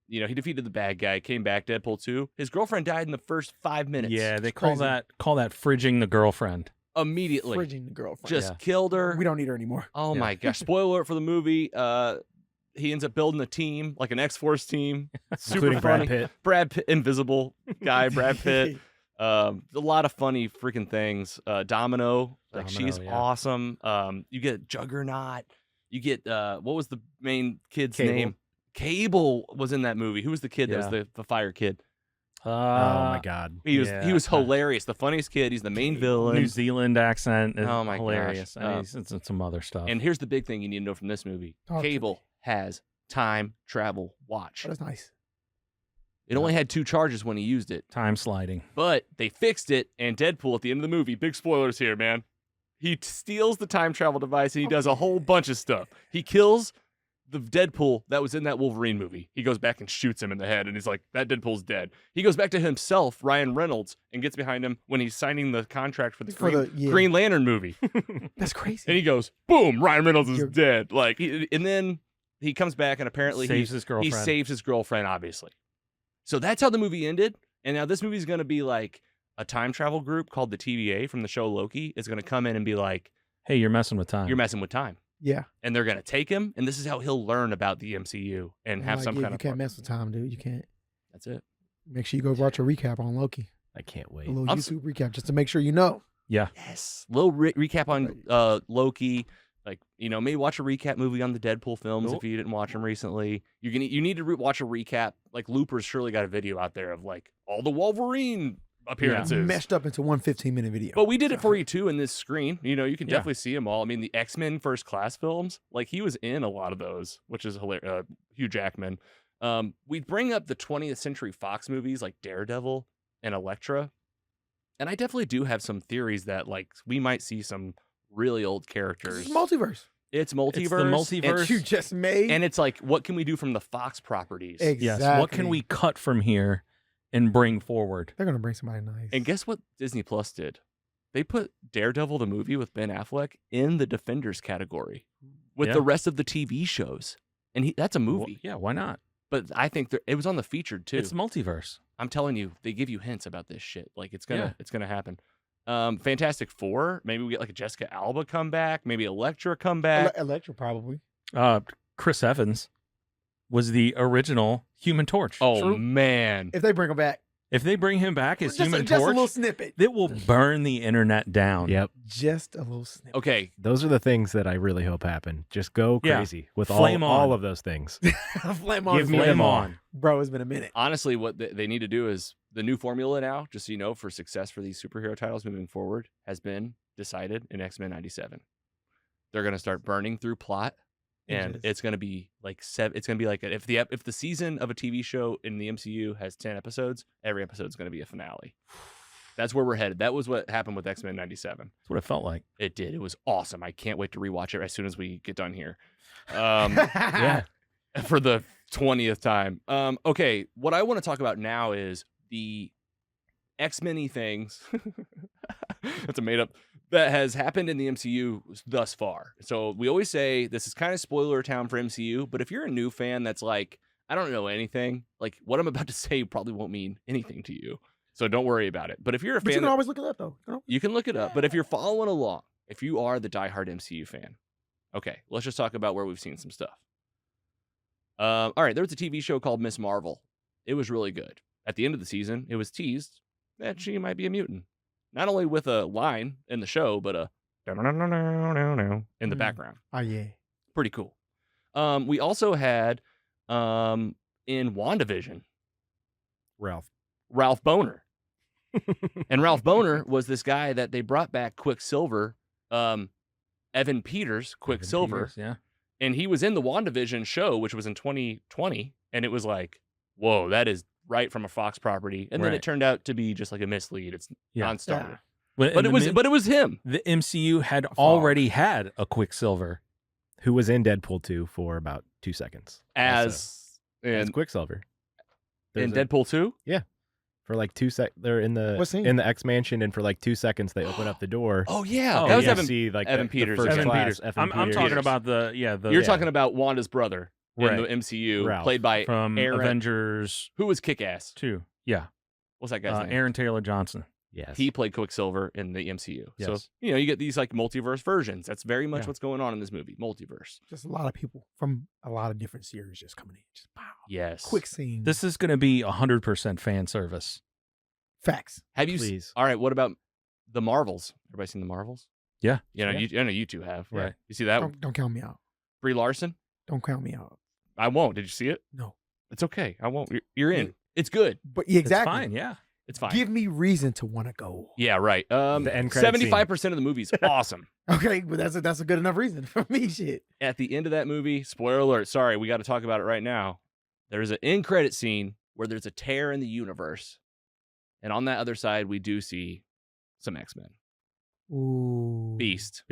He defeated the bad guy, came back, Deadpool 2. His girlfriend died in the first 5 minutes. Yeah, they It's call crazy. that fridging the girlfriend. Immediately. Fridging the girlfriend. Just Yeah. killed her. We don't need her anymore. Oh Yeah. my gosh. Spoiler alert for the movie. He ends up building a team, like an X-Force team. Super Including funny. Brad Pitt. Brad Pitt, invisible guy, Brad Pitt. A lot of funny freaking things. Domino, like she's yeah. awesome. You get Juggernaut. You get what was the main kid's Cable. name? Cable was in that movie. Who was the kid that was the fire kid? Oh my God. He was Yeah. hilarious. The funniest kid. He's the main villain. New Zealand accent. Is Oh my gosh. hilarious. I mean, it's some other stuff. And here's the big thing you need to know from this movie. Talk to Cable has time travel watch. Oh, that's nice. It only had 2 charges when he used it, Time sliding. but they fixed it. And Deadpool at the end of the movie, big spoilers here, man. He steals the time travel device and he does a whole bunch of stuff. He kills the Deadpool that was in that Wolverine movie. He goes back and shoots him in the head, and he's like, "That Deadpool's dead." He goes back to himself, Ryan Reynolds, and gets behind him when he's signing the contract for the Green Lantern movie. That's crazy. And he goes, "Boom! Ryan Reynolds is You're- dead." Like, and then he comes back, and apparently Saves his girlfriend. He saves his girlfriend, obviously. So that's how the movie ended. And now this movie is going to be like a time travel group called the TVA from the show Loki is going to come in and be like, Hey, you're messing with time. "You're messing with time," Yeah. and they're going to take him, and this is how he'll learn about the MCU and have some kind You of. can't mess with time, dude. You can't. That's it. Make sure you go watch a recap on Loki. I can't A wait. little I'm YouTube recap just to make sure you know. Yeah. Yes. Little recap on Loki. Like, maybe watch a recap movie on the Deadpool films if you didn't watch them recently. You need to watch a recap. Like, Looper's surely got a video out there of, like, all the Wolverine appearances. Meshed up into one 15-minute video. But we did it for you, too, in this screen. You can definitely see them all. I mean, the X-Men First Class films, like, he was in a lot of those, which is hilarious. Hugh Jackman. We bring up the 20th Century Fox movies like Daredevil and Elektra. And I definitely do have some theories that, like, we might see some really old characters. It's multiverse. It's multiverse. It's the multiverse. And you just made. And it's like, what can we do from the Fox properties? Exactly. Yes. What can we cut from here and bring forward? They're going to bring somebody nice. And guess what Disney Plus did? They put Daredevil, the movie with Ben Affleck, in the Defenders category with the rest of the TV shows. And that's a movie. Well, yeah, why not? But I think it was on the featured, too. It's multiverse. I'm telling you, they give you hints about this shit. Like, it's gonna happen. Fantastic Four. Maybe we get like a Jessica Alba comeback. Maybe Elektra comeback. Electra, probably. Chris Evans was the original Human Torch. Oh, True. man. If they bring him back. If they bring him back as Human just a Torch, little snippet. it will burn the internet down. Yep. Just a little snippet. Okay. Those are the things that I really hope happen. Just go Yeah. crazy with Flame all on. of those things. Flame on. Give me Flame them all. on. Bro, it's been a minute. Honestly, what they need to do is the new formula now, just so you know, for success for these superhero titles moving forward has been decided in X-Men 97. They're going to start burning through plot. And it's going to be like it's going to be like if the season of a TV show in the MCU has 10 episodes, every episode is going to be a finale. That's where we're headed. That was what happened with X-Men 97. That's what it felt like. It did. It was awesome. I can't wait to rewatch it as soon as we get done here. Yeah. For the 20th time. Okay, what I want to talk about now is the X-Men-y things. That's a made up that has happened in the MCU thus far. So we always say this is kind of spoiler town for MCU, but if you're a new fan that's like, I don't know anything, like what I'm about to say probably won't mean anything to you. So don't worry about it. But if you're a But fan, you can always look it up, though. you can look it up. But if you're following along, if you are the diehard MCU fan, okay, let's just talk about where we've seen some stuff. All right, there was a TV show called Miss Marvel. It was really good. At the end of the season, it was teased that she might be a mutant. Not only with a line in the show, but a in the background. Oh, yeah. Pretty cool. We also had in WandaVision, Ralph Boner. And Ralph Boner was this guy that they brought back Quicksilver, Evan Peters, Quicksilver. Yeah. And he was in the WandaVision show, which was in 2020. And it was like, whoa, that is right from a Fox property. And then Right. it turned out to be just like a mislead. It's non-starter. But it was him. The MCU had already had a Quicksilver. Who was in Deadpool 2 for about 2 seconds. As Quicksilver. in There's a- Deadpool 2? For like 2 seconds. They're in What scene? the X Mansion, and for like 2 seconds they open up the door. Oh, yeah. Oh, that was yeah. Evan. See, like, Evan the Peters, first yeah. class, I'm Peters. talking about the You're talking about Wanda's brother in Right. the MCU, Ralph. played by from Aaron, Avengers who was Kick-Ass. 2. Yeah. What's that guy's name? Aaron Taylor Johnson. Yes. He played Quicksilver in the MCU. So, Yes. you get these like multiverse versions. That's very much Yeah. what's going on in this movie. Multiverse. Just a lot of people from a lot of different series just coming in. Just pow. Yes. Quick scene. This is going to be 100% fan service. Facts. Have you Please. All right, what about the Marvels? Everybody seen the Marvels? Yeah. You know, Yeah. I know you two have. Right. You see that? Don't count me out. Brie Larson? Don't count me out. I won't. Did you see it? No. It's okay. I won't. You're in. It's good. But yeah, exactly. It's fine. Yeah. It's fine. Give me reason to want to go. Yeah, right. The end credit scene. 75% of the movie is awesome. Okay, but that's a good enough reason for me. Shit. At the end of that movie, spoiler alert, sorry, we got to talk about it right now. There's an end credit scene where there's a tear in the universe. And on that other side, we do see some X-Men. Ooh. Beast.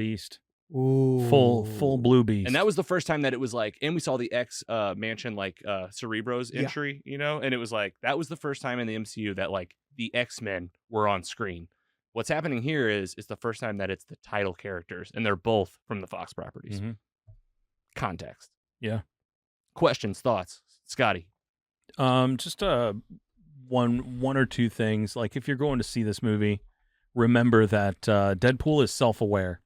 Ooh. Full blue beast. And that was the first time that it was like, and we saw the X mansion, like Cerebro's Yeah. entry, and it was like, that was the first time in the MCU that like the X-Men were on screen. What's happening here is it's the first time that it's the title characters, and they're both from the Fox properties. Mhm. Context. Yeah. Questions, thoughts, Scotty? Just one or two things. Like if you're going to see this movie, remember that Deadpool is self-aware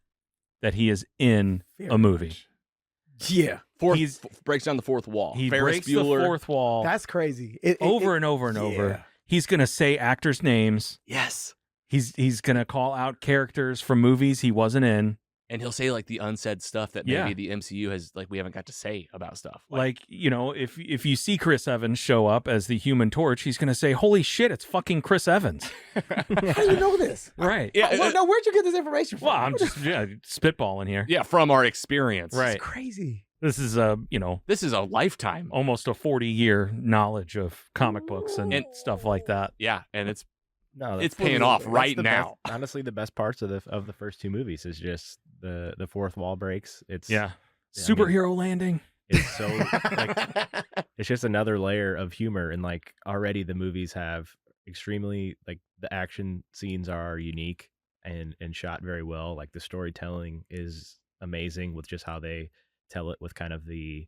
that he is in a movie. much. Yeah. Breaks down the fourth wall. He Ferris breaks Bueller. the fourth wall That's crazy. over and over and over. Yeah. He's going to say actors' names Yes. He's gonna call out characters from movies he wasn't in. And he'll say like the unsaid stuff that maybe Yeah. the MCU has like we haven't got to say about stuff. Like, you know, if you see Chris Evans show up as the Human Torch, he's gonna say, "Holy shit, it's fucking Chris Evans!" How do you know this? Right? Yeah. No, where'd you get this information from? Well, I'm just spitballing here. Yeah, from our experience. Right. It's crazy. This is you know, This is a lifetime. almost a 40-year knowledge of comic books and stuff like that. Yeah, and it's No, it's paying off right the now. Best, honestly, the best parts of the first two movies is just the fourth wall breaks. It's Yeah. I mean, Superhero landing. It's so like it's just another layer of humor, and like already the movies have extremely like the action scenes are unique and shot very well. Like the storytelling is amazing with just how they tell it with kind of the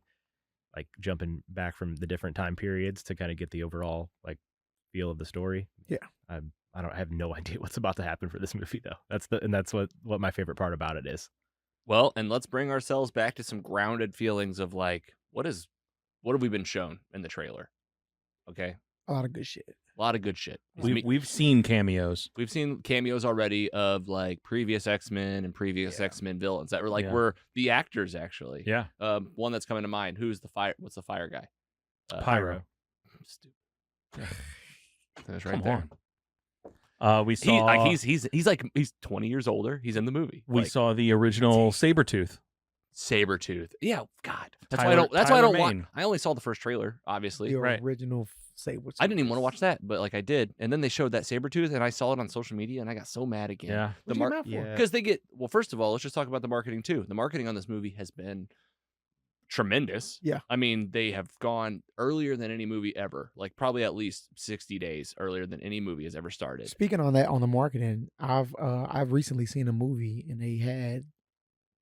like jumping back from the different time periods to kind of get the overall like feel of the story. Yeah. I have no idea what's about to happen for this movie though. That's what my favorite part about it is. Well, and let's bring ourselves back to some grounded feelings of like what have we been shown in the trailer? Okay? A lot of good shit. A lot of good shit. We've seen cameos. We've seen cameos already of like previous X-Men and previous X-Men villains that were like were the actors actually. Yeah. One that's coming to mind. What's the fire guy? Pyro. Stupid. That's right Come there. on. We saw He's 20 years older. He's in the movie. we Like, saw the original Sabretooth. Sabretooth. Yeah, God. That's Tyler- why I Tyler don't Mane. want. I only saw the first trailer, obviously. The Right. original Saber. I didn't even want to watch that, but like I did. And then they showed that Sabretooth and I saw it on social media and I got so mad again. Yeah. Because they get, well, first of all, let's just talk about the marketing too. The marketing on this movie has been tremendous. Yeah. I mean, they have gone earlier than any movie ever, like probably at least 60 days earlier than any movie has ever started. Speaking on that, on the marketing, I've recently seen a movie and they had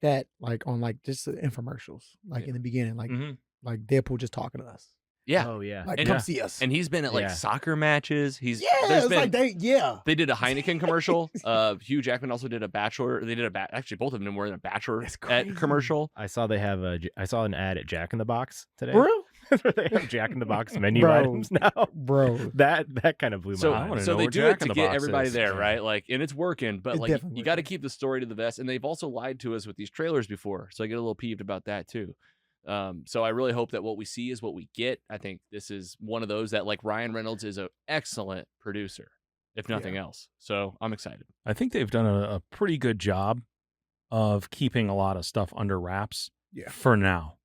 that like on like just the infomercials, like Yeah. in the beginning, like Mhm. like Deadpool just talking to us, Yeah. Oh yeah. like And- come see us. And he's been at like Yeah. soccer matches. There's it's been, like they they did a Heineken commercial. Hugh Jackman also did a Bachelor. They did actually both of them were in a Bachelor That's crazy. commercial. I saw I saw an ad at Jack in the Box today. bro, Where they have Jack in the Box menu Bro. items now. bro. That kind of blew my So, I mind. wanna so know they where do Jack it in to the get Box everybody is. there, Yeah. right? Like, and it's working, but It like definitely you got to working. keep the story to the vest. And they've also lied to us with these trailers before, so I get a little peeved about that too. So I really hope that what we see is what we get. I think this is one of those that like Ryan Reynolds is an excellent producer, if nothing else. So I'm excited. I think they've done a pretty good job of keeping a lot of stuff under wraps Yeah. for now.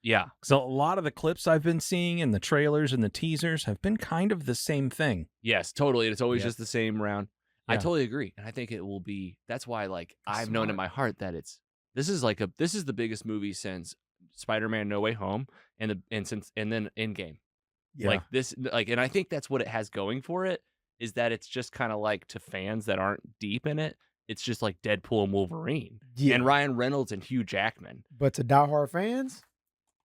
Yeah, So a lot of the clips I've been seeing and the trailers and the teasers have been kind of the same thing. yes, totally. It's always Yeah. just the same round. I Yeah. totally agree, and I think it will be. That's why, like, That's I've known in smart. my heart that this is the biggest movie since Spider-Man: No Way Home and then Endgame. Yeah. Like this, like, and I think that's what it has going for it is that it's just kind of like to fans that aren't deep in it. It's just like Deadpool and Wolverine Yeah. and Ryan Reynolds and Hugh Jackman. But to diehard fans,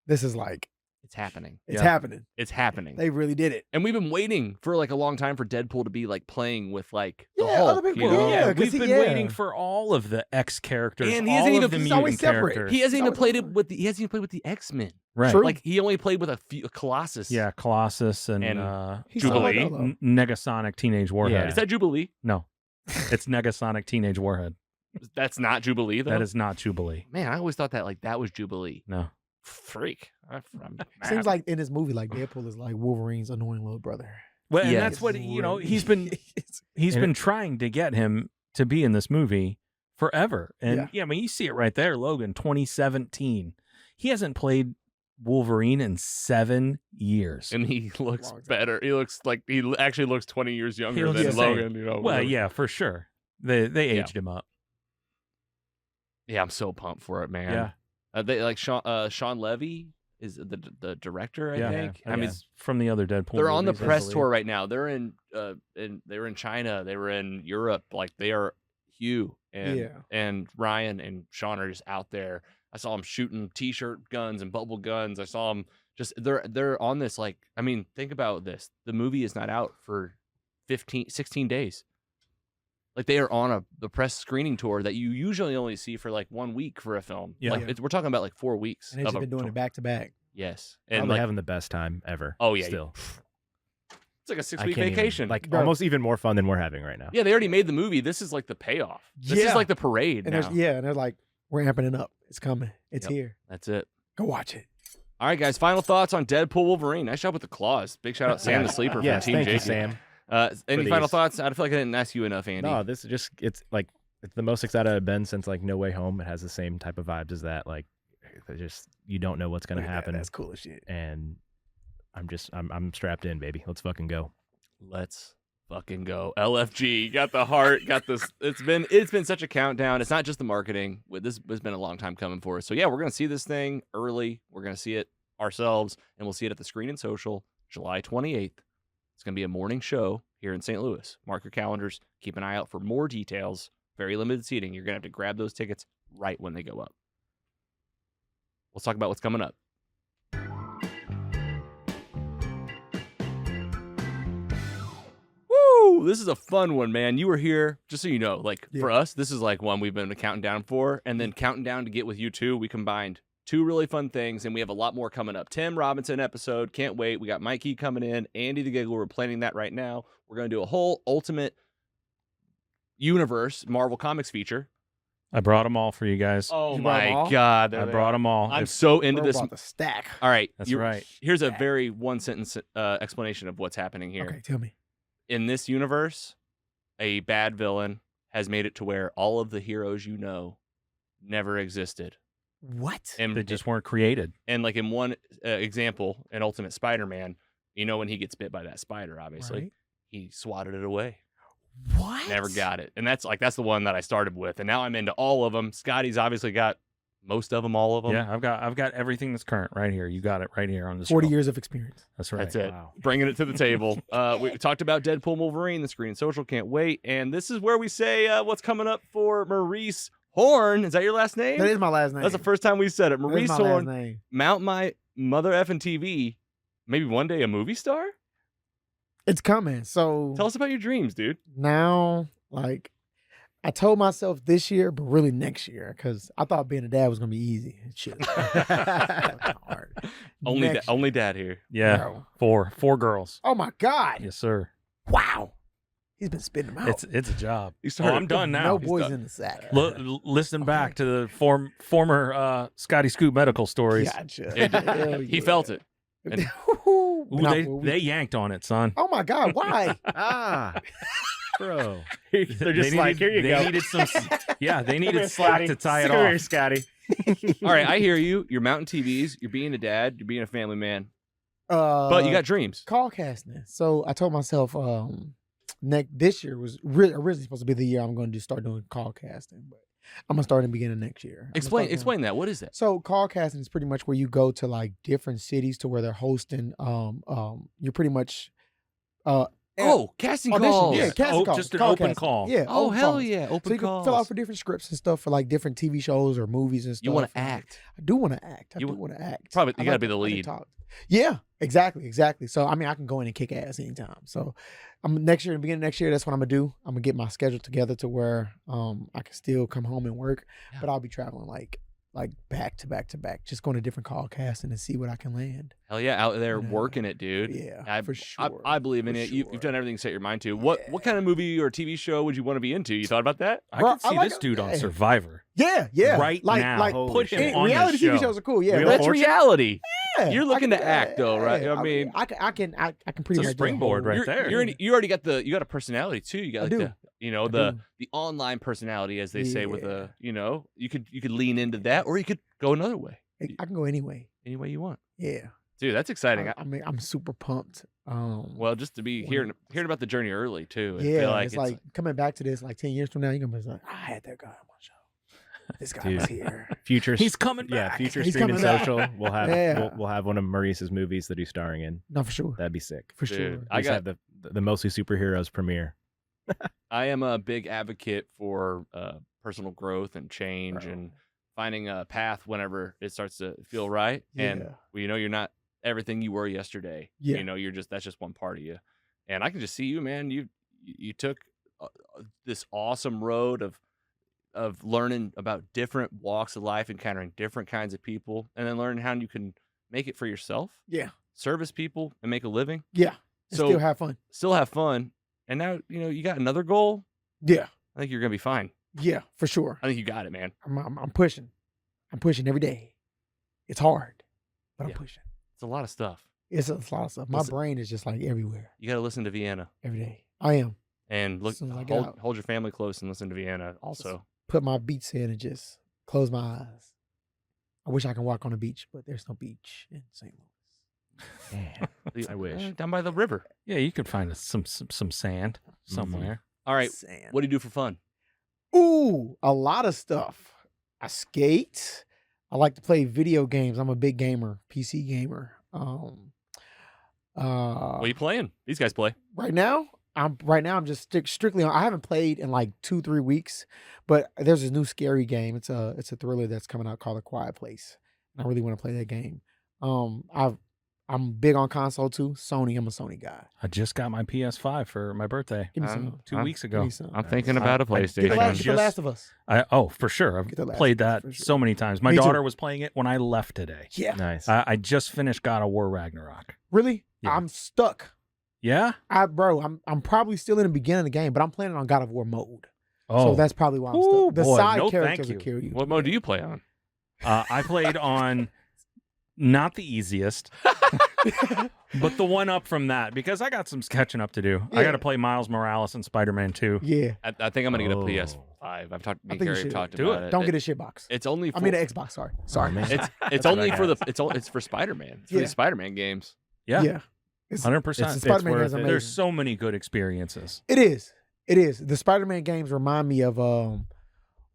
this is like It's happening. it's Yeah. happening. It's happening. They really did it. And we've been waiting for like a long time for Deadpool to be like playing with like the Yeah, Hulk. other You people, know? yeah. 'cause we've he- been yeah. waiting for all of the X characters, And he all hasn't of even- the he's mutant always separate. characters. He hasn't even Always played it different. with he hasn't even played with the X-Men. Right. True. Like he only played with a Colossus. Yeah, Colossus and, And He's still Jubilee. like, hello. Negasonic Teenage Warhead. Yeah. Is that Jubilee? No, it's Negasonic Teenage Warhead. That's not Jubilee though. That is not Jubilee. Man, I always thought that was Jubilee. No. Freak. I'm Seems like in this movie, like Deadpool is like Wolverine's annoying little brother. Well, and Yeah. that's what It's he's been really- he's And been trying to get him to be in this movie forever. And Yeah. I mean, you see it right there, Logan, 2017. He hasn't played Wolverine in 7 years. and he looks Long time. better. He looks like he actually looks 20 years younger looks than the same. Logan. You know. Well, yeah, for sure. They Yeah. aged him up. Yeah, I'm so pumped for it, man. Yeah. They like Sean Levy is the director. I Yeah. think. Yeah. I mean, Yeah. From the other Deadpool. they're on the movies, I press believe. tour right now. They're in China. They were in Europe. Like they are Hugh and Ryan and Sean are just out there. I saw them shooting t-shirt guns and bubble guns. I saw them just they're on this like I mean think about this. The movie is not out for 16 days. Like they are on the press screening tour that you usually only see for like 1 week for a film. Yeah. Like we're talking about like 4 weeks. And they've of just a been doing tour. it back to back. Yes, And and like having the best time ever. oh yeah, Still. It's like a I 6-week can't even- vacation. like Bro. almost even more fun than we're having right now. yeah, they already made the movie. This is like the payoff. This is Yeah. like the parade And now. and they're like, we're amping it up. It's coming. It's Yep. here. That's it. Go watch it. All right, guys. Final thoughts on Deadpool Wolverine. Nice job with the claws. Big shout out Sam the Sleeper Yes, from Team thank you, Jake. Sam. Any final these. thoughts? I feel like I didn't ask you enough, Andy. No, this is just it's the most excited I've been since like No Way Home. It has the same type of vibes as that. Like, just you don't know what's gonna Look at that. happen, That's cool as shit. and I'm strapped in, baby. Let's fucking go. Let's fucking go. LFG got the heart, got this. It's been such a countdown. It's not just the marketing. This has been a long time coming for us. So yeah, we're gonna see this thing early. We're gonna see it ourselves, and we'll see it at the Screen and Social, July 28th. It's gonna be a morning show here in St. Louis. Mark your calendars. Keep an eye out for more details. Very limited seating. You're gonna have to grab those tickets right when they go up. Let's talk about what's coming up. Woo! This is a fun one, man. You were here, just so you know, like for us, this is like one we've been counting down for, and then counting down to get with you two. We combined two really fun things, and we have a lot more coming up. Tim Robinson episode, can't wait. We got Mikey coming in, Andy the Giggler. We're planning that right now. We're gonna do a whole Ultimate Universe Marvel Comics feature. I brought them all for you guys. Oh You brought 'em my all? God! I brought them all. I'm If- so into Bro this. brought the stack. All right, That's right. Here's a very one sentence explanation of what's happening here. Okay, tell me. In this universe, a bad villain has made it to where all of the heroes you know never existed. What? And They just weren't created. and like in one example, in Ultimate Spider-Man, you know when he gets bit by that spider, obviously, Right? he swatted it away. What? Never got it. And that's the one that I started with. And now I'm into all of them. Scotty's obviously got most of them, all of them. Yeah, I've got everything that's current right here. You got it right here on the 40 scroll. years of experience. That's right. That's it. Wow. Bringing it to the table. We talked about Deadpool Wolverine, the Screen and Social, can't wait. And this is where we say what's coming up for Maurice Horn. Is that your last name? That is my last name. That's the first time we said it. That is Maurice my Horn, last name. mount my mother effing TV. Maybe one day a movie star? It's coming. So Tell us about your dreams, dude. now, like, I told myself this year, but really next year, because I thought being a dad was gonna be easy. Shit, hard. Next Only dad here. Yeah, Bro. four girls. Oh my God! Yes, sir. Wow, he's been spitting them out. It's a job. You Oh, started- I'm done now. No He's boys done. in the sack. Listen back to the former Scotty Scoop medical stories. Gotcha. It- Hell he yeah. felt it. And- Ooh, No, they yanked on it, son. Oh my God! Why? Bro. They're just They like, here you they go. needed some. Yeah, they Come needed here, slack Scotty. to tie it Come here, off. Scotty. All right, I hear you. You're mounting TVs. You're being a dad. You're being a family man. But But you got dreams. call casting. So I told myself, this year was originally supposed to be the year I'm going to start doing call casting, but I'm gonna start in the beginning of next year. I'm gonna start doing- Explain that. What is that? So call casting is pretty much where you go to like different cities to where they're hosting. You're pretty much Oh, casting audition. calls. Yeah, casting calls. just an call open casting. call. Yeah. Oh, open hell calls. yeah. So Open you can calls. fill out for different scripts and stuff for like different TV shows or movies and stuff. You want to And act. I do want to act. I You do wa- want to act. Probably- I you gotta like be the to- I like to lead. talk. Yeah, exactly. So I mean, I can go in and kick ass anytime. So next year, in the beginning of next year, that's what I'm gonna do. I'm gonna get my schedule together to where I can still come home and work, Yeah. but I'll be traveling like back to back to back, just going to different call casting and see what I can land. Hell yeah, out there You know, working it, dude. Yeah, for sure. I believe in For it. You've sure. done everything to set your mind to. What kind of movie or TV show would you want to be into? You thought about that? I Bro, could see I like this it. dude on Hey. Survivor. Yeah. Right now. Like Holy Put shit. him on reality the TV show. shows are cool. Yeah, Real That's Fortune? reality. yeah, You're I looking can- to act, though, right? yeah, I mean, I can pretty It's a much do springboard whole- right there. You already got you got a personality too. You got I like do. the do. the online personality, as they say, with Yeah. you could lean into that, or you could go another way, I can go anyway. any way you want. Yeah, Dude, that's exciting. I mean, I'm super pumped. Well, just to be hearing about the journey early too. I Yeah, feel like it's like coming back to this like 10 years from now, you're gonna be like, I had that guy on my show. This guy was here. Future, He's coming yeah, back. future He's Screen and coming back. Social. We'll have Yeah. we'll have one of Maurice's movies that he's starring in. No, for sure. That'd be sick. For Dude, sure. I I got got. the mostly superheroes premiere. I am a big advocate for personal growth and change Bro. and finding a path whenever it starts to feel right. And Yeah. you're not everything you were yesterday. Yeah. That's just one part of you. And I can just see you, man. You took this awesome road of learning about different walks of life, encountering different kinds of people, and then learning how you can make it for yourself, Yeah. service people, and make a living. Yeah. So still have fun. Still have fun. And now, you got another goal. Yeah. I think you're going to be fine. Yeah, for sure. I think you got it, man. I'm pushing. I'm pushing every day. It's hard, but I'm pushing. It's a lot of stuff. It's a lot of stuff. My brain is just like everywhere. You got to listen to Vienna. Every day. I am. And look, As soon as I get out. hold your family close and listen to Vienna also. Put my beats in and just close my eyes. I wish I could walk on the beach, but there's no beach in St. Louis. I wish. Down by the river. Yeah, you could find some sand somewhere. All right. Sand. What do you do for fun? Ooh, a lot of stuff. I skate. I like to play video games. I'm a big gamer, PC gamer. What are you playing? These guys play. Right now, I'm just strictly on. I haven't played in like 2-3 weeks, but there's this new scary game. It's a thriller that's coming out called A Quiet Place. I really want to play that game. I'm big on console too. Sony. I'm a Sony guy. I just got my PS5 for my birthday Give me some. 2 weeks ago. I'm thinking about a PlayStation. Get the Last of Us. For sure. Get The I've Last played of Us, that for sure. so many times. My Me too. daughter was playing it when I left today. Yeah. Nice. I just finished God of War Ragnarok. Really? Yeah. I'm stuck. Yeah? I'm probably still in the beginning of the game, but I'm playing it on God of War mode. Oh, So that's probably why I'm Ooh, stuck. The boy, side no, characters thank will kill you. What mode do you play on? I played on not the easiest, but the one up from that because I got some catching up to do. I Yeah. got to play Miles Morales and Spider-Man 2. Yeah. I think I'm going to get a Oh. PS5. I've talked. Me I and think you Gary have should. talked Do about it. it. Don't get a shit box. It's only. For, I mean, an Xbox. Sorry. man. It's only for it's for Spider-Man. It's for Yeah. the Spider-Man games. Yeah, Yeah. It's 100%. It's Spider-Man worth is it. amazing. There's so many good experiences. It is. It is. The Spider-Man games remind me of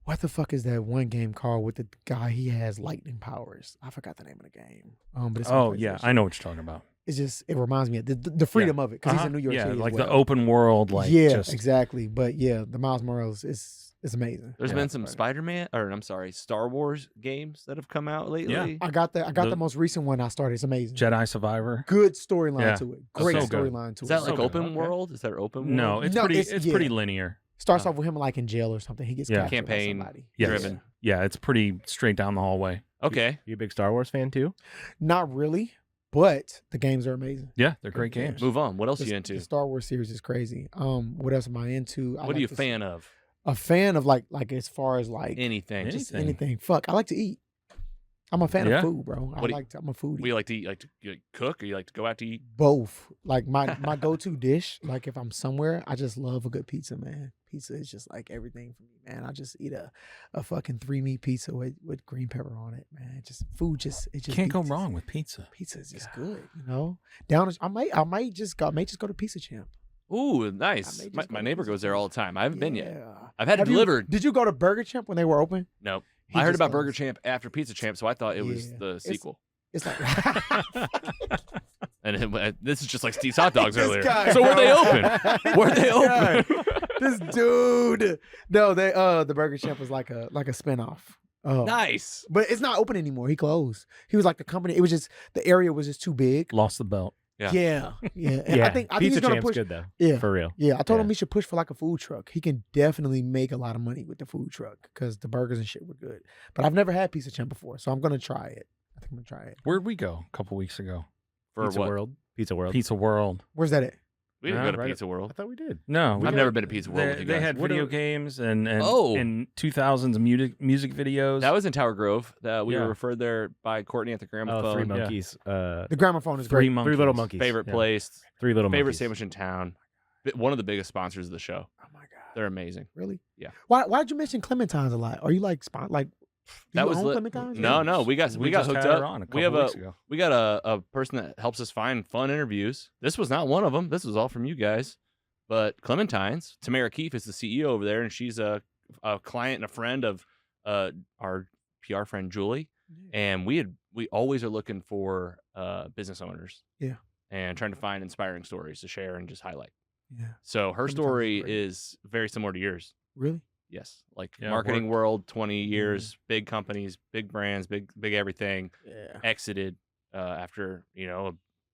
what the fuck is that one game called with the guy? He has lightning powers. I forgot the name of the game. But it's on Oh, yeah. PlayStation. I know what you're talking about. It's just it reminds me of the freedom of it because he's in New York Yeah, City. like as the well. open world. yeah, just exactly. But yeah, the Miles Morales is amazing. There's Yeah, been some Spider-Man, or I'm sorry, Star Wars games that have come out lately. Yeah. I got the The- most recent one I started. It's amazing. Jedi Survivor. Good storyline Yeah. to it. That's Great so good. storyline to Is it. that like So good. open Okay. world? Is that open world? No, it's No, pretty. it's- It's yeah. pretty linear. Starts off with him like in jail or something. He gets Yeah. captured by Campaign somebody. Yes. driven. Yeah, it's pretty straight down the hallway. Okay. You a big Star Wars fan too? Not really, but the games are amazing. Yeah, they're great Yeah. games. Move on. What else are The, you into? the Star Wars series is crazy. What else am I into? What are you a fan of? A fan of like as far as like Anything. Any- just anything. anything. Fuck, I like to eat. I'm a fan Yeah? of food, bro. What do you- I'm a foodie. We like to eat. You like cook, or you like to go out to eat? Both. Like my go-to dish, like if I'm somewhere, I just love a good pizza, man. Pizza is just like everything for me, man. I just eat a fucking 3-meat pizza with green pepper on it, man. Just food just Can't go beats. wrong with pizza. Pizza is just good, you know. I may just go to Pizza Champ. Ooh, I nice. may just My go to neighbor Pizza goes there Champ. all the time. I haven't been yet. Yeah. I've had it Have you- delivered. Did you go to Burger Champ when they were open? No. He I heard just about Burger goes- Champ after Pizza Champ, so I thought it was Yeah. the sequel. It's like And this is just like Steve's hot dogs This earlier. guy, So were they bro. open? Were they This guy. open? This dude. No, they the Burger Champ was like a spinoff. Nice. But it's not open anymore. He closed. He was like the company. It was just the area was just too big. Lost the belt. Yeah. Yeah. And I think Pizza he's gonna Champ's push. good though. Yeah. For real. Yeah, I told him Yeah. he should push for like a food truck. He can definitely make a lot of money with the food truck because the burgers and shit were good. But I've never had Pizza Champ before, so I'm gonna try it. I think I'm gonna try it. Where'd we go a couple weeks ago? For Pizza what? World. Pizza World. Pizza World. Where's that at? We didn't Yeah, go to right. Pizza I World. thought we did. No, I've never been to Pizza World with you They guys. had What video are- games and Oh. in 2000s music videos. That was in Tower Grove. We Yeah. were referred there by Courtney at the gramophone. Oh, Three Yeah. Monkeys. The gramophone is Three great. monkeys. Three Little Monkeys. Favorite Yeah. place. Three Little Favorite Monkeys. sandwich in town. One of the biggest sponsors of the show. Oh my god, They're amazing. really? Yeah. Why did you mention Clementines a lot? Are you like do That you was own lit- Clementines? No, we got just hooked had her up. on a We couple have weeks ago. we got a person that helps us find fun interviews. This was not one of them. This was all from you guys. But Clementines, Tamara Keefe is the CEO over there, and she's a client and a friend of our PR friend Julie. And we always are looking for business owners. Yeah. And trying to find inspiring stories to share and just highlight. Yeah. So her Clementines is story great. is very similar to yours. Really? Yes, like Yeah, marketing worked. world, 20 years, big companies, big brands, big everything. Yeah. Exited after a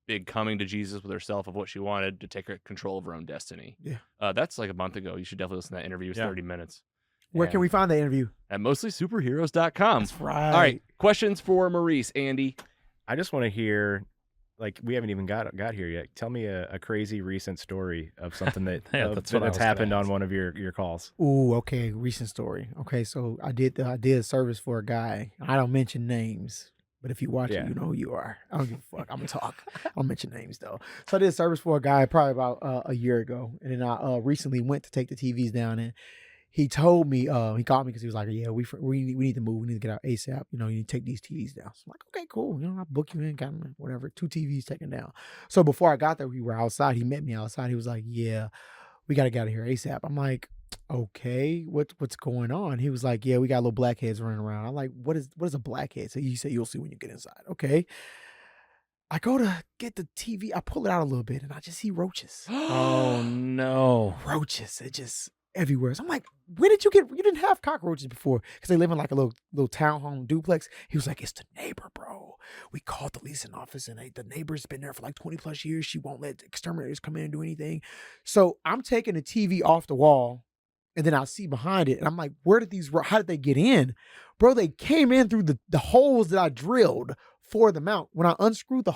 big coming to Jesus with herself of what she wanted to take control of her own destiny. Yeah. That's like a month ago. You should definitely listen to that interview. It's Yeah. 30 minutes. Where can we find the interview? At mostlysuperheroes.com. That's right. All right, questions for Maurice, Andy. I just want to hear, like we haven't even got here yet. Tell me a crazy recent story of something that that's what I was that's gonna happened on ask. one of your calls. Ooh, okay, recent story. Okay, so I did a service for a guy. I don't mention names, but if you watch Yeah. it, you know who you are. I don't give a fuck. I'm gonna talk. I don't mention names though. So I did a service for a guy probably about a year ago, and then I recently went to take the TVs down, and he told me, he called me because he was like, yeah, we need to move. We need to get out ASAP. You know, you need to take these TVs down. So I'm like, okay, cool. You know, I'll book you in, got them, whatever. 2 TVs taken down. So before I got there, we were outside. He met me outside. He was like, yeah, we got to get out of here ASAP. I'm like, okay, what's going on? He was like, yeah, we got little blackheads running around. I'm like, what is a blackhead? So he said, you'll see when you get inside. Okay. I go to get the TV. I pull it out a little bit, and I just see roaches. Oh no. Roaches. It just everywhere. So I'm like, where did you didn't have cockroaches before? Because they live in like a little townhome duplex. He was like, it's the neighbor, bro. We called the leasing office, and the neighbor's been there for like 20 plus years. She won't let the exterminators come in and do anything. So I'm taking the TV off the wall, and then I see behind it, and I'm like, how did they get in? Bro, they came in through the holes that I drilled for the mount. When I unscrewed the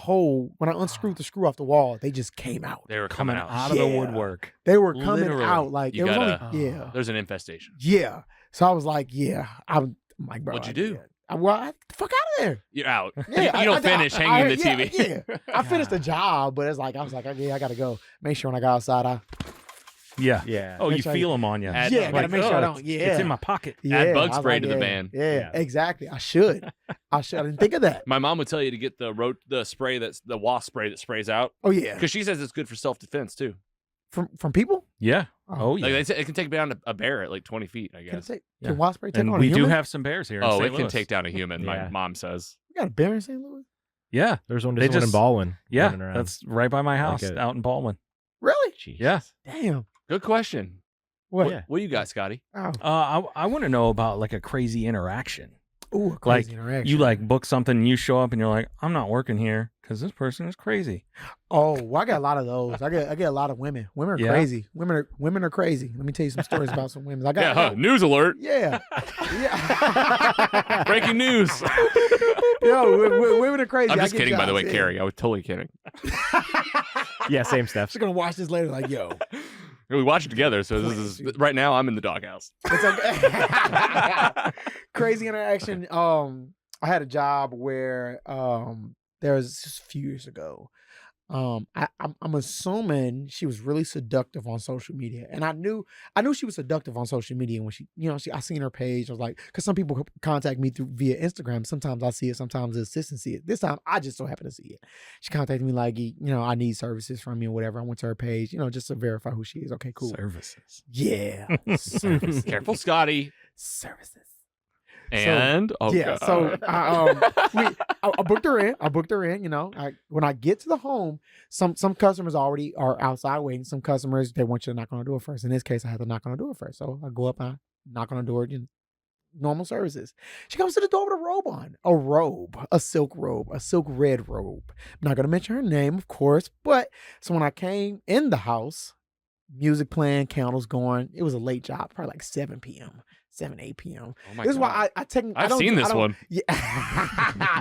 screw off the wall, they just came out. They were coming Coming out. out of the Yeah. woodwork. They were coming Literally. out like You it was gotta- only, yeah. There's an infestation. Yeah. So I was like, yeah. I'm like, bro. What'd you do? I get the fuck out of there. You're out. Yeah, you don't finish hanging the TV. Yeah. I finished the job, but it's like, I was like, yeah, I got to go. Make sure when I got outside, Yeah. Yeah. Oh, Make you sure feel them on you. Add- yeah, I like, got to make sure I oh, don't. Yeah. It's in my pocket. yeah. bug I was spray to the yeah, van. Yeah, Yeah. exactly. I should. I didn't think of that. My mom would tell you to get the spray that's the wasp spray that sprays out Oh, yeah. because she says it's good for self defense too. From people? Yeah. Oh, yeah. Like they say it can take down a bear at like 20 feet. I Can, guess. can Yeah. wasp spray take And on we a do human? have some bears here. In Oh, St. it can Louis. take down a human. My Yeah. mom says. We got a bear in St. Louis? Yeah. There's one They in just- Baldwin. Yeah. running around. That's right by my house it. out in Baldwin. Really? Jeez. Yeah. Damn. Good question. What? Yeah. What you got, Scotty? Oh. I want to know about like a crazy interaction. Ooh, a crazy interaction. You like book something and you show up and you're like, I'm not working here because this person is crazy. Oh, well, I got a lot of those. I get a lot of women. Women are Yeah? crazy. Women are crazy. Let me tell you some stories about some women. I got News alert. yeah. Yeah. Breaking news. Yo, women are crazy. I'm I just get kidding, by the way, jobs, yeah. Carrie. I was totally kidding. Yeah, same stuff. She's gonna watch this later. Like, yo, We watch it together, so this is right now. I'm in the doghouse. it's okay. Crazy interaction. I had a job where there was just a few years ago. I'm assuming she was really seductive on social media, and I knew she was seductive on social media when I seen her page. I was like, because some people contact me via Instagram. Sometimes I see it, sometimes the assistant see it. This time I just so happen to see it. She contacted me like, I need services from you or whatever. I went to her page, just to verify who she is. Okay, cool. Services. Yeah, services. Careful, Scotty. Services. And Yeah, so I booked her in. When I get to the home, some customers already are outside waiting. Some customers, they want you to knock on the door first. In this case, I had to knock on the door first. So I go up, I knock on the door, normal services. She comes to the door with a robe on, a silk red robe. I'm not gonna mention her name, of course, but so when I came in the house, music playing, candles going. It was a late job, probably like 7 p.m. 7, 8 p.m. Oh my This is God. why I've seen this one. Yeah.